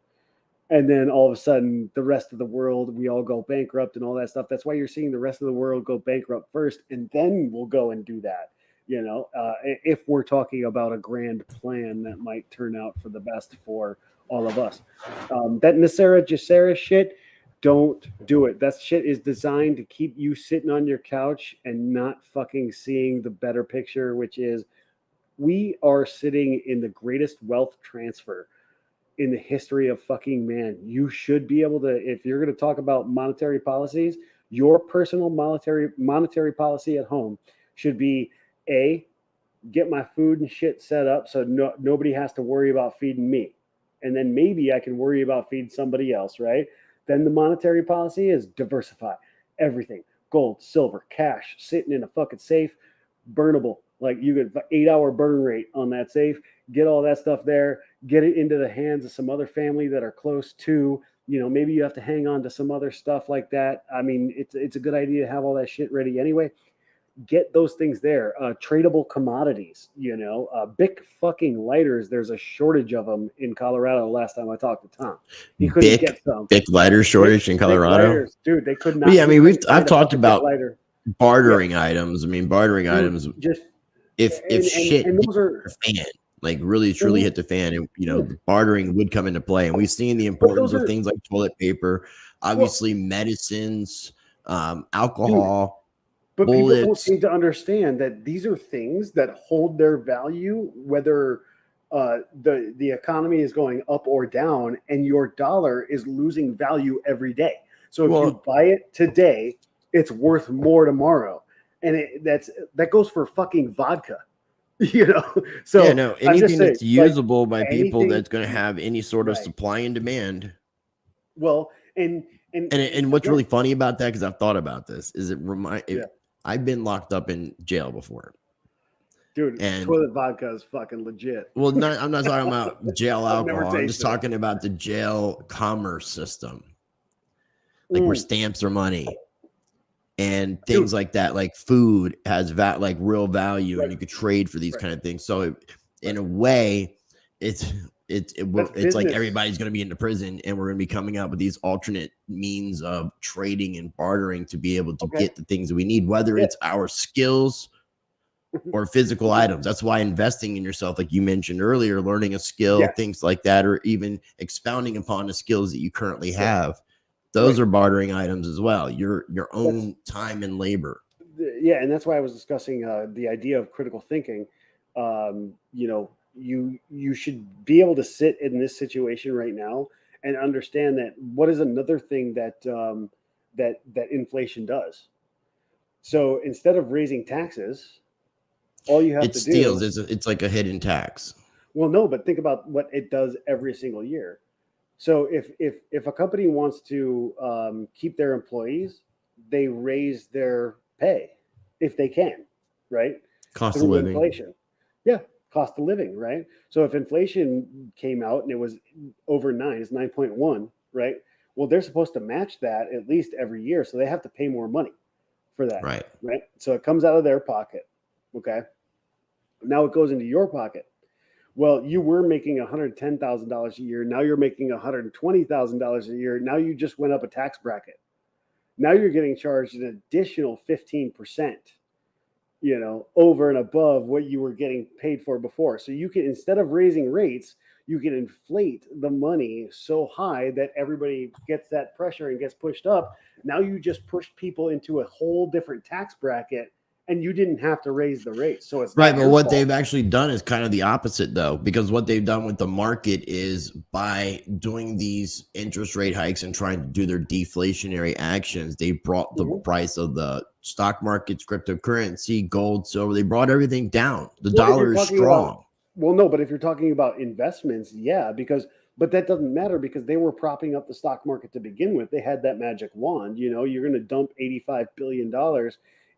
And then all of a sudden, the rest of the world, we all go bankrupt and all that stuff. That's why you're seeing the rest of the world go bankrupt first, and then we'll go and do that. If we're talking about a grand plan that might turn out for the best for all of us. That Nasara Jacera shit, Don't do it. That shit is designed to keep you sitting on your couch and not fucking seeing the better picture, which is we are sitting in the greatest wealth transfer in the history of fucking man. You should be able to, if you're going to talk about monetary policies, your personal monetary policy at home should be get my food and shit set up so nobody has to worry about feeding me. And then maybe I can worry about feeding somebody else, right? Then the monetary policy is diversify everything. Gold, silver, cash, sitting in a fucking safe, burnable. Like you get 8-hour burn rate on that safe. Get all that stuff there. Get it into the hands of some other family that are close to, maybe you have to hang on to some other stuff like that. I mean, it's a good idea to have all that shit ready anyway. Get those things there. Tradable commodities, Bic fucking lighters. There's a shortage of them in Colorado. Last time I talked to Tom, he couldn't get some. Bic lighter shortage in Colorado, lighters, dude. They could not. Yeah, I mean, I've talked about bartering items. I mean, bartering items. Just if shit hit the fan, like really truly hit the fan, and the bartering would come into play. And we've seen the importance of things like toilet paper, obviously medicines, alcohol. But bullets. People don't seem to understand that these are things that hold their value, whether the economy is going up or down, and your dollar is losing value every day. So if you buy it today, it's worth more tomorrow, and that goes for fucking vodka. So anything that's usable by people that's going to have any sort of supply and demand. Well, and what's really funny about that, because I've thought about this, is I've been locked up in jail before. Dude, and toilet vodka is fucking legit. Well, I'm not talking about jail alcohol. I'm just talking about the jail commerce system. Like where stamps are money and things like that. Like food has like real value, and you could trade for these kind of things. So in a way, it's like everybody's going to be in the prison, and we're going to be coming up with these alternate means of trading and bartering to be able to get the things that we need, whether it's our skills or physical items. That's why investing in yourself, like you mentioned earlier, learning a skill, things like that, or even expounding upon the skills that you currently have, those are bartering items as well. Your own time and labor. Yeah, and that's why I was discussing the idea of critical thinking. You should be able to sit in this situation right now and understand that what is another thing that that inflation does. So instead of raising taxes, all you have to do it's like a hidden tax. Well, no, but think about what it does every single year. So if a company wants to keep their employees, they raise their pay if they can, right? Cost of living. Inflation. Yeah. Cost of living, right? So if inflation came out and it was over 9, it's 9.1, right? Well, they're supposed to match that at least every year, so they have to pay more money for that, right? So it comes out of their pocket, okay? Now it goes into your pocket. Well, you were making $110,000 a year. Now you're making $120,000 a year. Now you just went up a tax bracket. Now you're getting charged an additional 15%. Over and above what you were getting paid for before. So you can, instead of raising rates, you can inflate the money so high that everybody gets that pressure and gets pushed up. Now you just pushed people into a whole different tax bracket, and you didn't have to raise the rate. So it's right. But what they've actually done is kind of the opposite, though, because what they've done with the market is by doing these interest rate hikes and trying to do their deflationary actions, they brought the price of the stock markets, cryptocurrency, gold, silver, they brought everything down. The dollar is strong. No, but if you're talking about investments, but that doesn't matter because they were propping up the stock market to begin with. They had that magic wand. You're going to dump $85 billion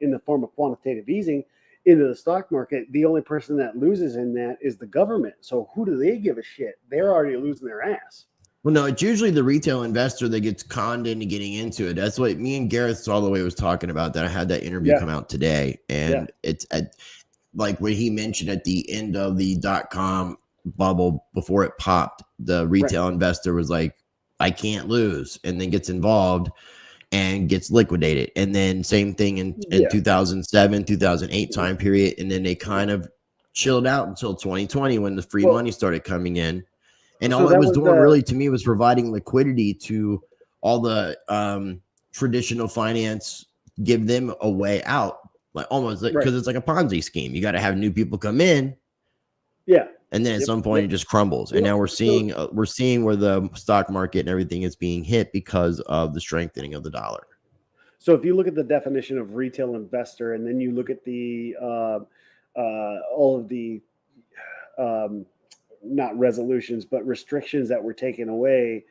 in the form of quantitative easing into the stock market. The only person that loses in that is the government. So who do they give a shit? They're already losing their ass. Well, no, it's usually the retail investor that gets conned into getting into it. That's what me and Gareth Soloway was talking about. That I had that interview come out today, and it's like what he mentioned at the end of the .com bubble before it popped. The retail investor was like, "I can't lose," and then gets involved and gets liquidated. And then same thing in 2007, 2008 time period, and then they kind of chilled out until 2020 when the free money started coming in. And all it was doing really to me was providing liquidity to all the traditional finance, give them a way out, like almost like, because it's like a Ponzi scheme. You got to have new people come in. Yeah. And then at some point it just crumbles. And now we're seeing where the stock market and everything is being hit because of the strengthening of the dollar. So if you look at the definition of retail investor, and then you look at the all of the not resolutions, but restrictions that were taken away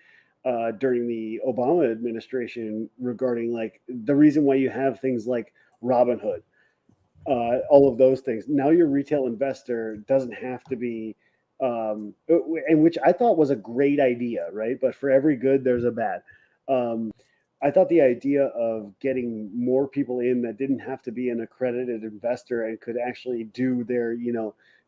during the Obama administration regarding like the reason why you have things like Robinhood, all of those things. Now your retail investor doesn't have to be, and which I thought was a great idea, right? But for every good, there's a bad. I thought the idea of getting more people in that didn't have to be an accredited investor and could actually do their,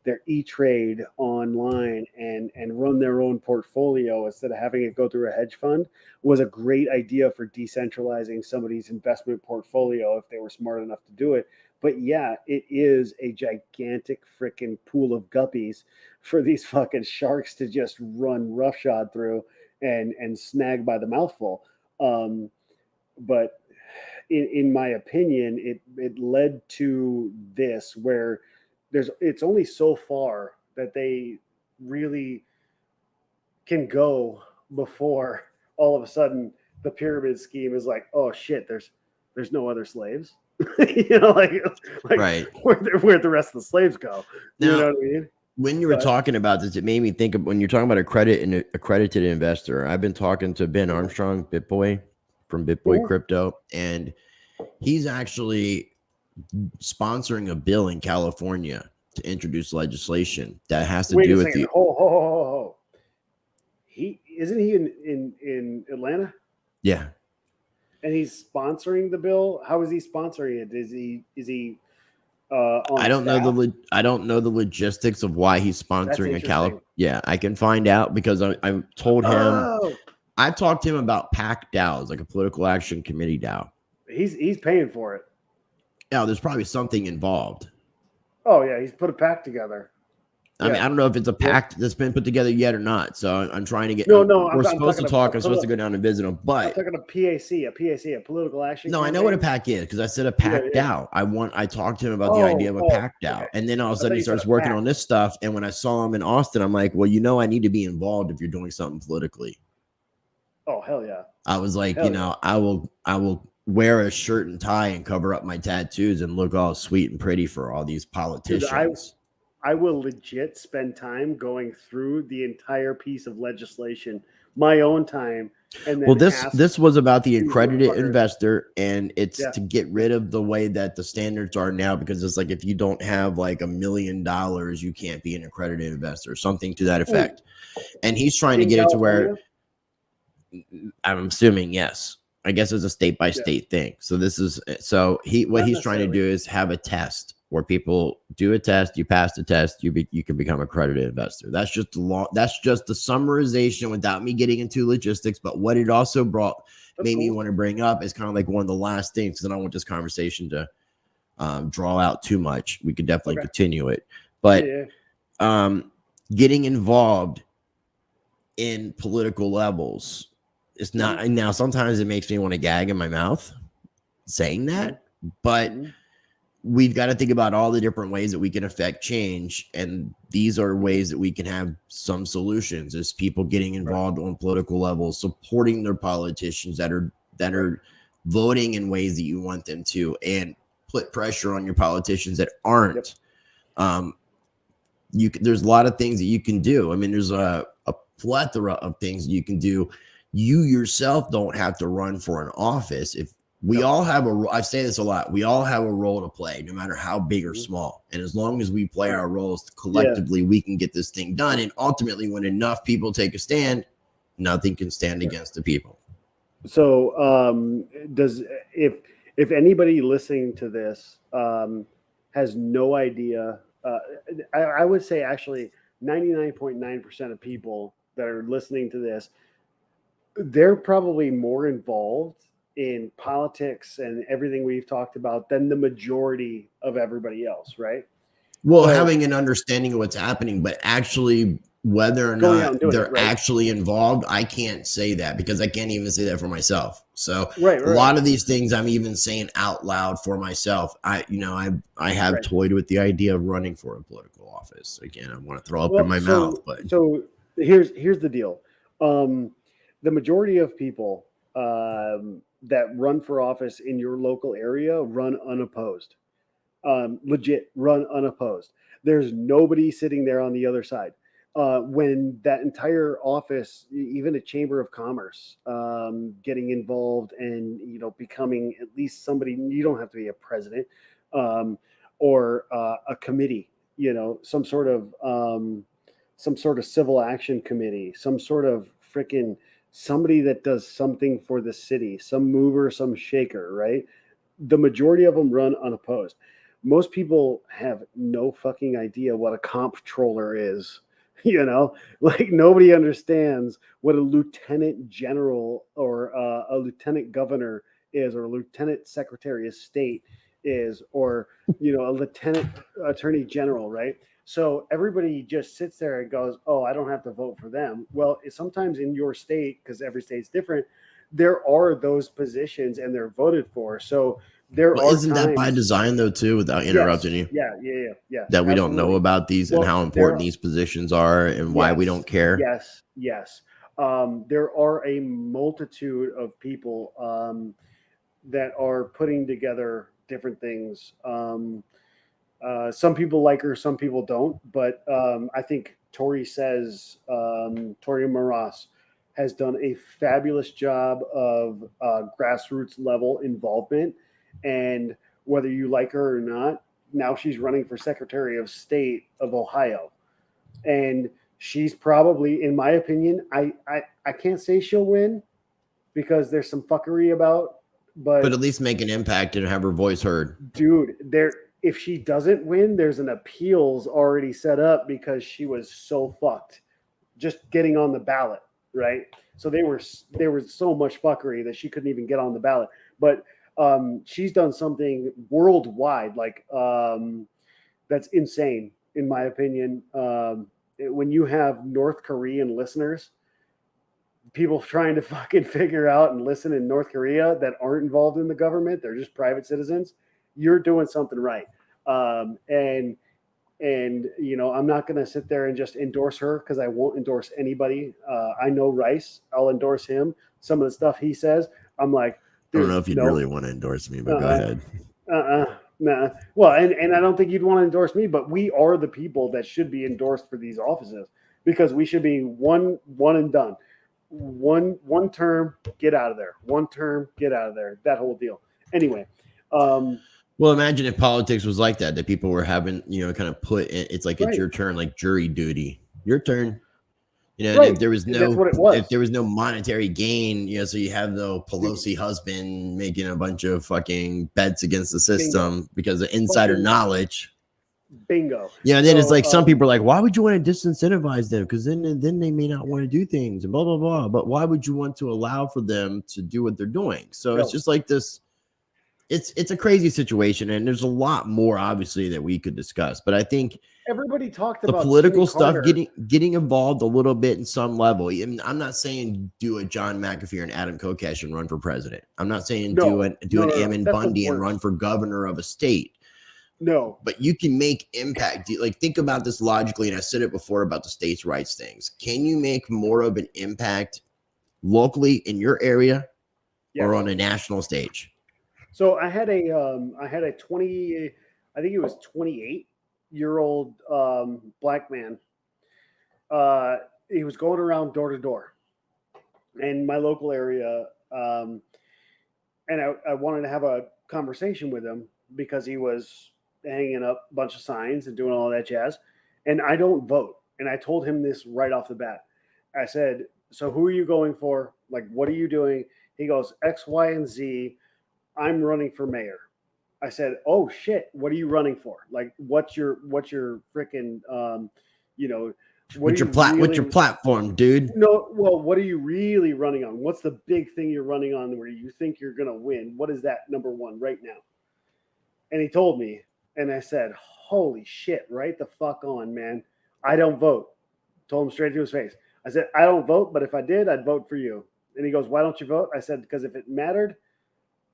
their e-trade online and run their own portfolio instead of having it go through a hedge fund was a great idea for decentralizing somebody's investment portfolio if they were smart enough to do it. But yeah, it is a gigantic freaking pool of guppies for these fucking sharks to just run roughshod through and snag by the mouthful. But in my opinion, it led to this where it's only so far that they really can go before all of a sudden the pyramid scheme is like, oh shit, there's no other slaves. Like right. where'd the rest of the slaves go? Now, you know what I mean? When you were talking about this, it made me think of when you're talking about accredited investor. I've been talking to Ben Armstrong, BitBoy from BitBoy Crypto, and he's actually sponsoring a bill in California to introduce legislation that has to do with the. He isn't he in Atlanta? Yeah. And he's sponsoring the bill. How is he sponsoring it? Is he? I don't know the logistics of why he's sponsoring a California. Yeah, I can find out because I told him. I talked to him about PAC DAOs, like a political action committee DAO. He's paying for it. Yeah, there's probably something involved. Oh yeah, he's put a PAC together. I mean, I don't know if it's a PAC that's been put together yet or not. So I'm trying to get. No, we're supposed to talk. I'm supposed to go down and visit him, but I'm talking a PAC, a political action. No, I know what a PAC is because I said a PAC DAO. I talked to him about the idea of a PAC DAO, and then all of a sudden he starts working on this stuff. And when I saw him in Austin, I'm like, well, I need to be involved if you're doing something politically. Oh hell yeah! I was like, I will wear a shirt and tie and cover up my tattoos and look all sweet and pretty for all these politicians. I will legit spend time going through the entire piece of legislation, my own time. And then this was about the accredited investor, and it's to get rid of the way that the standards are now, because it's like if you don't have like $1 million, you can't be an accredited investor, something to that effect. And he's trying to get it to where I'm assuming, yes. I guess it's a state by state thing. So he's trying to do is have a test where people do a test, you pass the test, you can become a accredited investor. That's just the law. That's just the summarization without me getting into logistics. But what it also made me want to bring up is kind of like one of the last things, because I don't want this conversation to draw out too much. We could definitely continue it, but getting involved in political levels. It's not now. Sometimes it makes me want to gag in my mouth saying that, but we've got to think about all the different ways that we can affect change. And these are ways that we can have some solutions, is people getting involved on political levels, supporting their politicians that are voting in ways that you want them to, and put pressure on your politicians that aren't. There's a lot of things that you can do. I mean, there's a plethora of things you can do. You yourself don't have to run for an office. If we all have I say this a lot, we all have a role to play, no matter how big or small. And as long as we play our roles collectively, we can get this thing done. And ultimately, when enough people take a stand, nothing can stand against the people. So if anybody listening to this has no idea, I would say actually 99.9% of people that are listening to this, they're probably more involved in politics and everything we've talked about than the majority of everybody else, right? Well, having an understanding of what's happening, but actually Whether or going out not and doing they're it, right? actually involved, I can't say that because I can't even say that for myself. So Right, a right, lot of these things I'm even saying out loud for myself. I have right. toyed with the idea of running for a political office. Again, I want to throw up in Well, my mouth, but so here's the deal. The majority of people that run for office in your local area run unopposed. Legit run unopposed. There's nobody sitting there on the other side. When that entire office, even a chamber of commerce, getting involved and becoming at least somebody, you don't have to be a president um, or a committee, some sort of civil action committee, some sort of freaking somebody that does something for the city, some mover, some shaker, right? The majority of them run unopposed. Most people have no fucking idea what a comptroller is. Like nobody understands what a lieutenant general or a lieutenant governor is, or a lieutenant secretary of state is, or a lieutenant attorney general, right? So everybody just sits there and goes, "Oh, I don't have to vote for them." Well, sometimes in your state, because every state's different, there are those positions and they're voted for. So there well, are isn't that by times. design though too? Without Yes. interrupting you, Yeah. that we don't know Absolutely. about these and Well, how important these positions are and why we don't care. yes. There are a multitude of people that are putting together different things. Some people like her, some people don't. But I think Tori Maras has done a fabulous job of grassroots level involvement. And whether you like her or not, now she's running for Secretary of State of Ohio. And she's probably, in my opinion, I can't say she'll win because there's some fuckery about, But but at least make an impact and have her voice heard. dude, if she doesn't win, there's an appeals already set up because she was so fucked just getting on the ballot, right? So there was so much fuckery that she couldn't even get on the ballot. But she's done something worldwide, like that's insane, in my opinion. When you have North Korean listeners, people trying to fucking figure out and listen in North Korea that aren't involved in the government, they're just private citizens, you're doing something right. And I'm not going to sit there and just endorse her because I won't endorse anybody. I know Rice. I'll endorse him. Some of the stuff he says, I'm like, I don't dude, know if you'd no. really want to endorse me, but go ahead. Nah. Well, and I don't think you'd want to endorse me, but we are the people that should be endorsed for these offices because we should be one and done. One term, get out of there. One term, get out of there. That whole deal. Anyway, Well, imagine if politics was like that people were having, kind of put in, it's like it's right, your turn, like jury duty, your turn. And right. if there was That's what it was. no monetary gain, so you have the Pelosi husband making a bunch of fucking bets against the system because of insider Fucking knowledge. bingo. Yeah, and then it's So, like some people are like, why would you want to disincentivize them? Because then they may not want to do things and blah blah blah. But why would you want to allow for them to do what they're doing? So it's just like this. It's a crazy situation, and there's a lot more obviously that we could discuss. But I think everybody talked the about political Jimmy stuff Carter. getting involved a little bit in some level. I mean, I'm not saying do a John McAfee and Adam Kokesh and run for president. I'm not saying do an Ammon Bundy and run for governor of a state. No, but you can make impact. Like, think about this logically, and I said it before about the states' rights things. Can you make more of an impact locally in your area or on a national stage? So I had a 20, I think it was 28-year-old black man. He was going around door to door in my local area, and I wanted to have a conversation with him because he was hanging up a bunch of signs and doing all that jazz. And I don't vote. And I told him this right off the bat. I said, "So who are you going for? Like, what are you doing?" He goes, "X, Y, and Z. I'm running for mayor." I said, "Oh shit, what are you running for? Like, what's your freaking What's your platform, dude?" No, well, what are you really running on? What's the big thing you're running on where you think you're gonna win? What is that number one right now? And he told me, and I said, "Holy shit, right the fuck on, man. I don't vote." Told him straight to his face. I said, I don't vote, but if I did, I'd vote for you. And he goes, why don't you vote? I said, because if it mattered,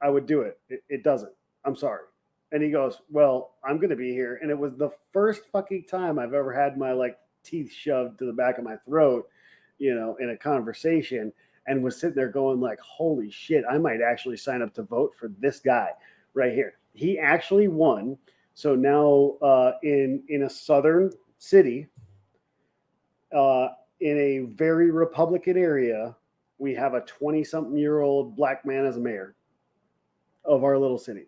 I would do it. It doesn't. I'm sorry. And he goes, well, I'm going to be here. And it was the first fucking time I've ever had my like teeth shoved to the back of my throat, you know, in a conversation, and was sitting there going like, holy shit, I might actually sign up to vote for this guy right here. He actually won. So now in a southern city, in a very Republican area, we have a 20-something-year-old black man as a mayor of our little city.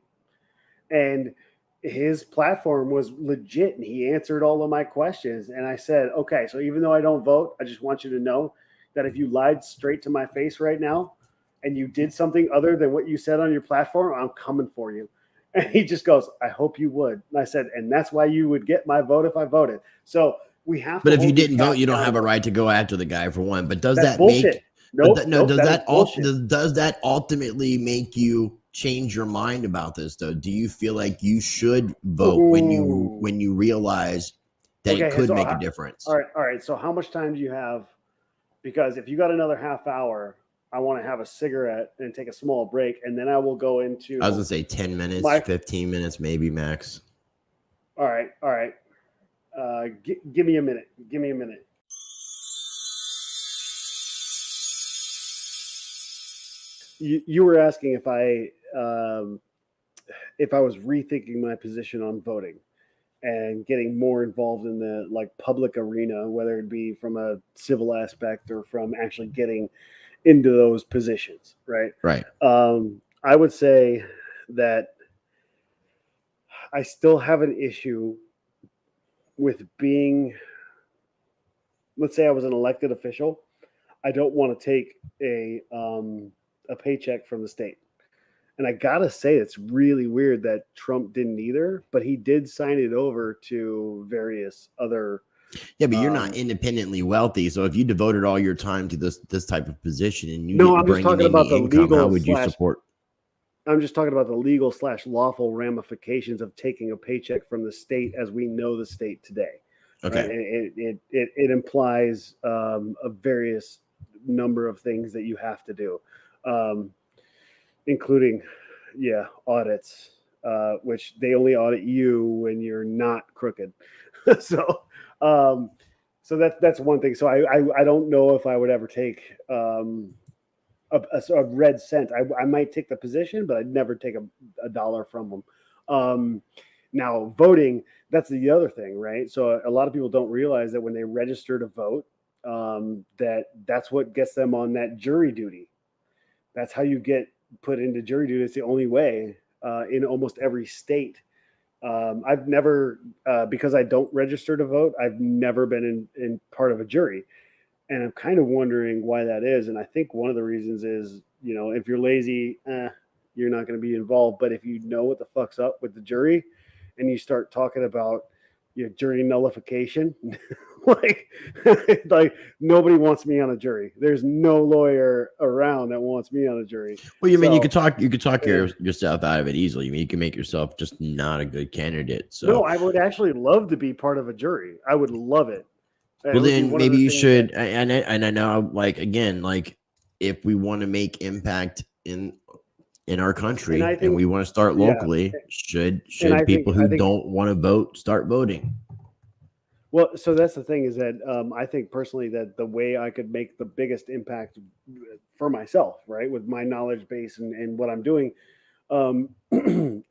And his platform was legit, and he answered all of my questions. And I said, okay, so even though I don't vote, I just want you to know that if you lied straight to my face right now and you did something other than what you said on your platform, I'm coming for you. And he just goes, I hope you would. And I said, and that's why you would get my vote if I voted. So we have But to. if you didn't vote, you don't have a right to go after the guy for one. But does that bullshit. make Nope, does that ultimately make you change your mind about this though? Do you feel like you should vote when you realize that it could make a difference? All right. So how much time do you have? Because if you got another half hour, I want to have a cigarette and take a small break, and then I will go into. I was gonna say 10 minutes, 15 minutes, maybe max. All right. Give me a minute. You were asking if I was rethinking my position on voting and getting more involved in the like public arena, whether it be from a civil aspect or from actually getting into those positions, right? Right. I would say that I still have an issue with being, let's say I was an elected official. I don't want to take a paycheck from the state. And I gotta say, it's really weird that Trump didn't either, but he did sign it over to various other. Yeah, but you're not independently wealthy. So if you devoted all your time to this type of position and you didn't bring in any income, how would you support? I'm just talking about the legal / lawful ramifications of taking a paycheck from the state as we know the state today. Okay. Right? It implies a various number of things that you have to do. Including, audits, which they only audit you when you're not crooked. So that's one thing. So I don't know if I would ever take a red cent. I might take the position, but I'd never take a dollar from them. Now voting, that's the other thing, right? So a lot of people don't realize that when they register to vote, that's what gets them on that jury duty. That's how you get put into jury duty. It's the only way in almost every state. I've never, because I don't register to vote, I've never been in part of a jury. And I'm kind of wondering why that is. And I think one of the reasons is, if you're lazy, you're not going to be involved. But if you know what the fuck's up with the jury and you start talking about your jury nullification, like nobody wants me on a jury. There's no lawyer around that wants me on a jury. Well, you mean you could talk yourself out of it easily. I mean, you can make yourself just not a good candidate. So no, I would actually love to be part of a jury. I would love it. Well, then maybe you should. And I know, like, again, like if we want to make impact in our country and we want to start locally, should people who don't want to vote start voting? Well, so that's the thing is that I think personally that the way I could make the biggest impact for myself, right, with my knowledge base and what I'm doing,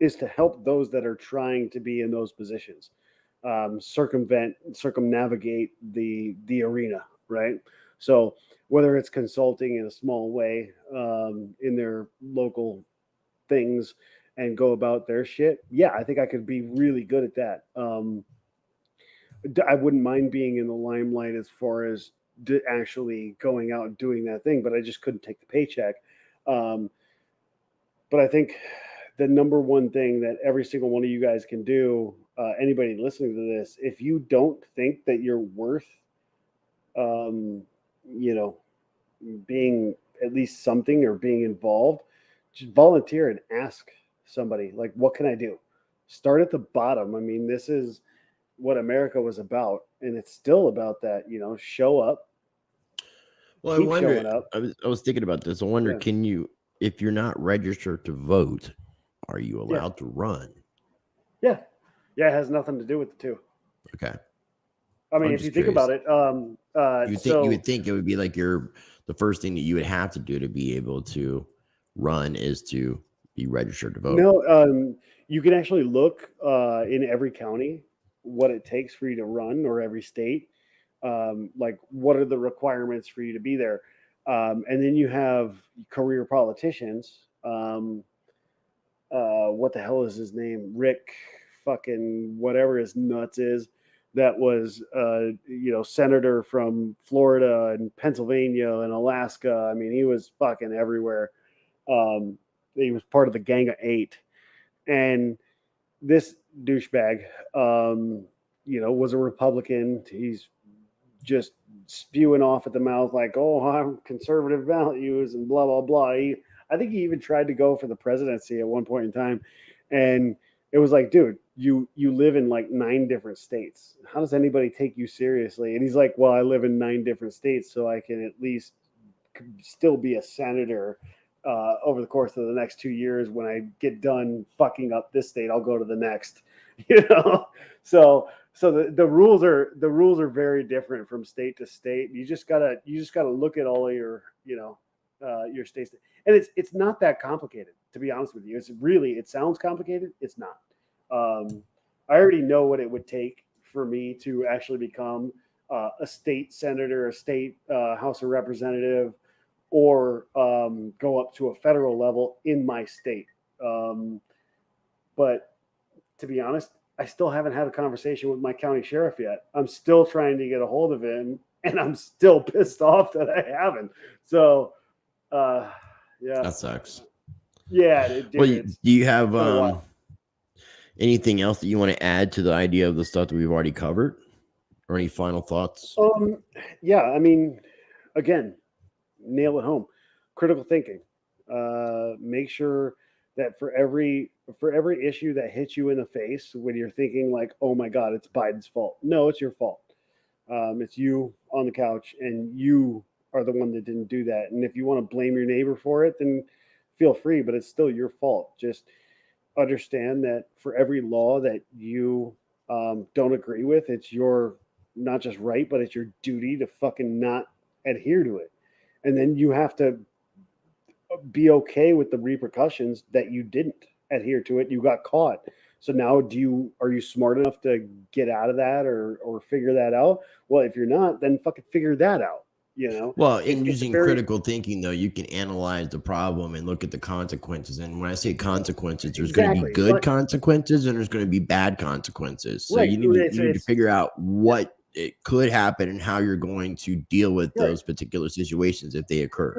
is to help those that are trying to be in those positions, circumnavigate the arena, right? So whether it's consulting in a small way in their local things and go about their shit, I think I could be really good at that. I wouldn't mind being in the limelight as far as actually going out and doing that thing, but I just couldn't take the paycheck. But I think the number one thing that every single one of you guys can do, anybody listening to this, if you don't think that you're worth, being at least something or being involved, just volunteer and ask somebody, like, what can I do? Start at the bottom. I mean, this is what America was about. and it's still about that. Show up. Well, Keep showing up. I was thinking about this. I wonder, Yeah. can you, if you're not registered to vote, are you Yeah. allowed to run? Yeah. Yeah. It has nothing to do with the two. Okay. I mean, I'm if you just think curious. about it, You would think it would be like the first thing that you would have to do to be able to run is to be registered to vote. no, you can actually look in every county what it takes for you to run, or every state. Like, what are the requirements for you to be there? And then you have career politicians. What the hell is his name? Rick fucking whatever his nuts is. That was, senator from Florida and Pennsylvania and Alaska. I mean, he was fucking everywhere. Um, he was part of the Gang of Eight. And this douchebag, was a Republican. He's just spewing off at the mouth like, "Oh, I'm conservative values," and blah blah blah. I think he even tried to go for the presidency at one point in time, and it was like, dude, you live in like 9 different states. How does anybody take you seriously? And he's like, well, I live in 9 different states, so I can at least still be a senator. Over the course of the next 2 years, when I get done fucking up this state, I'll go to the next. So the rules are very different from state to state. You just gotta look at all of your your states, and it's not that complicated, to be honest with you. It sounds complicated. It's not. I already know what it would take for me to actually become a state senator, a state House of Representative, or go up to a federal level in my state. But to be honest, I still haven't had a conversation with my county sheriff yet. I'm still trying to get a hold of him, and I'm still pissed off that I haven't. So, yeah, That sucks. Yeah. Well, do you have anything else that you want to add to the idea of the stuff that we've already covered, or any final thoughts? Yeah. I mean, again, nail it home. Critical thinking. Make sure that for every issue that hits you in the face, when you're thinking like, oh my God, it's Biden's fault. No, it's your fault. It's you on the couch, and you are the one that didn't do that. And if you want to blame your neighbor for it, then feel free, but it's still your fault. Just understand that for every law that you don't agree with, it's your not just right, but it's your duty to fucking not adhere to it. And then you have to be okay with the repercussions that you didn't adhere to it. You got caught. So now are you smart enough to get out of that, or figure that out? Well, if you're not, then fucking figure that out. Well, in using critical thinking, though, you can analyze the problem and look at the consequences. And when I say consequences, there's going to be good consequences and there's going to be bad consequences. So you need to figure out what it could happen and how you're going to deal with those particular situations if they occur.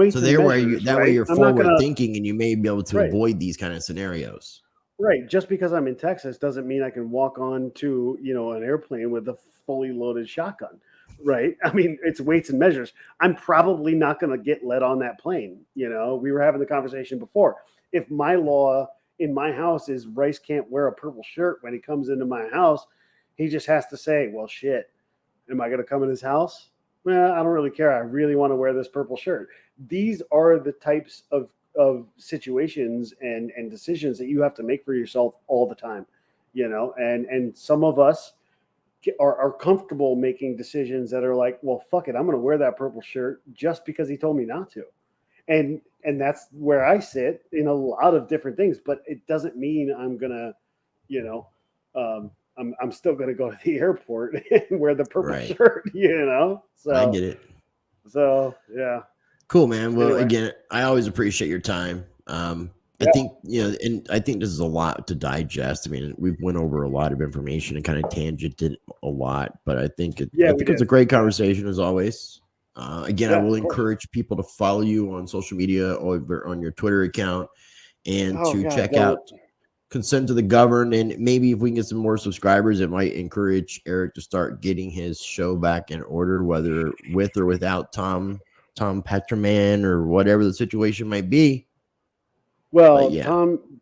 So that way you're forward thinking, and you may be able to avoid these kind of scenarios. Right. Just because I'm in Texas doesn't mean I can walk on to, an airplane with a fully loaded shotgun. Right. I mean, it's weights and measures. I'm probably not going to get let on that plane. We were having the conversation before. If my law in my house is Rice can't wear a purple shirt when he comes into my house, he just has to say, well, shit, am I going to come in his house? Well, I don't really care. I really want to wear this purple shirt. These are the types of situations and decisions that you have to make for yourself all the time, and some of us are comfortable making decisions that are like, well, fuck it, I'm going to wear that purple shirt just because he told me not to. And that's where I sit in a lot of different things, but it doesn't mean I'm going to, I'm still going to go to the airport and wear the purple shirt, So I get it. So, yeah. Cool, man. Well, again, I always appreciate your time. I think, and I think this is a lot to digest. I mean, we've went over a lot of information and kind of tangented a lot, but I think it's a great conversation as always. Again, I will encourage people to follow you on social media or on your Twitter account, and check out Consent to the Governed. And maybe if we can get some more subscribers, it might encourage Eric to start getting his show back in order, whether with or without Tom Petroman or whatever the situation might be. Well,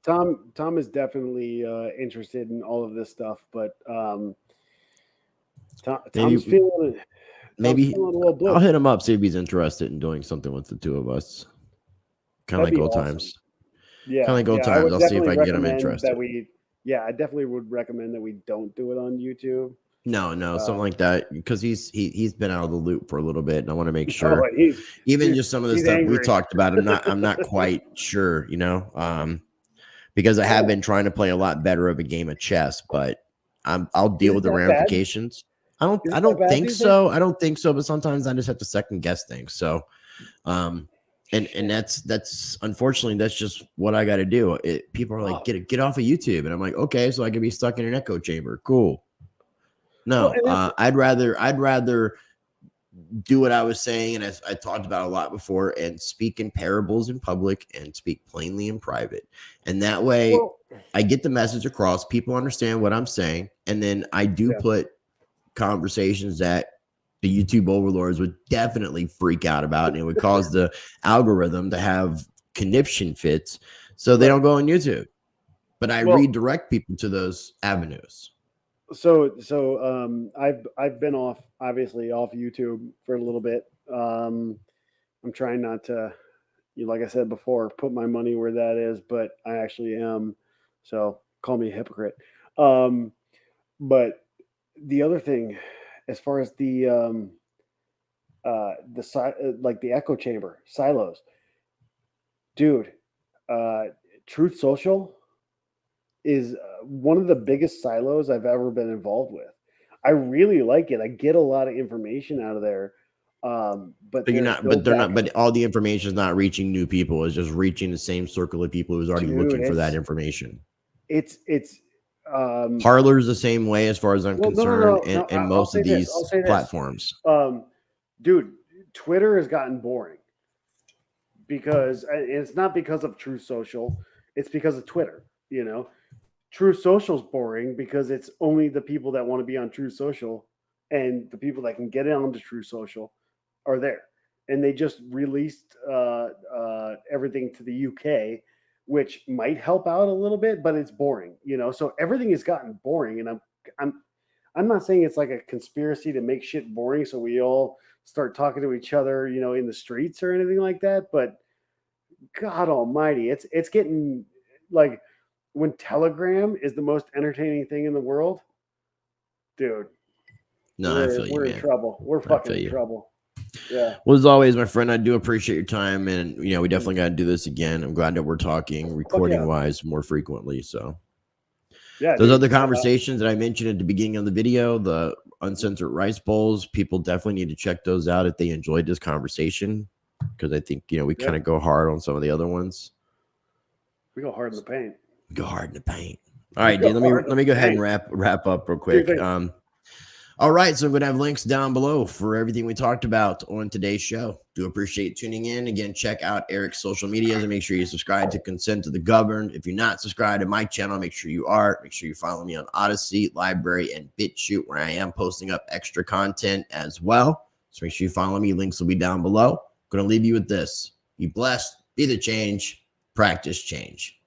Tom is definitely interested in all of this stuff, but Tom's feeling maybe a little blue. I'll hit him up, see if he's interested in doing something with the two of us. Kind of like old times. Yeah, kind of like old I would times. I'll see if definitely I can get him recommend interested. I definitely would recommend that we don't do it on YouTube. No, something like that, because he's been out of the loop for a little bit, and I want to make Oh, sure. Even just some of the he's stuff we angry. talked about, I'm not quite sure, because I have been trying to play a lot better of a game of chess, but I'll deal with the ramifications. I don't think so. I don't think so, but sometimes I just have to second guess things. So, and that's unfortunately that's just what I got to do. People are like, get off of YouTube, and I'm like, okay, so I can be stuck in an echo chamber. Cool. No, I'd rather do what I was saying, and as I talked about a lot before, and speak in parables in public and speak plainly in private. And that way I get the message across, people understand what I'm saying, and then I do put conversations that the YouTube overlords would definitely freak out about, and it would cause the algorithm to have conniption fits, so they don't go on YouTube. But I redirect people to those avenues. So I've been off YouTube for a little bit. I'm trying not to, like I said before, put my money where that is, but I actually am. So call me a hypocrite. But the other thing, as far as the echo chamber silos, dude, Truth Social is one of the biggest silos I've ever been involved with. I really like it. I get a lot of information out of there. But all the information is not reaching new people. It's just reaching the same circle of people who's already looking for that information. It's Parler's the same way as far as I'm concerned, and most of these platforms. Dude, Twitter has gotten boring because it's not because of Truth Social, it's because of Twitter. True Social's boring because it's only the people that want to be on True Social, and the people that can get onto True Social are there. And they just released everything to the UK, which might help out a little bit, but it's boring, So everything has gotten boring, and I'm not saying it's like a conspiracy to make shit boring so we all start talking to each other, in the streets or anything like that. But God Almighty, it's getting like. When Telegram is the most entertaining thing in the world, dude. No, I feel you, we're man. In trouble. We're fucking in trouble. Yeah. Well, as always, my friend, I do appreciate your time, and we definitely got to do this again. I'm glad that we're talking recording wise more frequently. So, those other conversations that I mentioned at the beginning of the video, the uncensored rice bowls, people definitely need to check those out if they enjoyed this conversation, because I think we kind of go hard on some of the other ones. We go hard in the paint. Go hard in the paint. All right, dude. Let me go ahead and wrap up real quick. All right, so I'm going to have links down below for everything we talked about on today's show. Do appreciate tuning in. Again, check out Eric's social medias and make sure you subscribe to Consent to the Governed. If you're not subscribed to my channel, make sure you are. Make sure you follow me on Odyssey, Library, and BitChute, where I am posting up extra content as well. So make sure you follow me. Links will be down below. I'm going to leave you with this. Be blessed. Be the change. Practice change.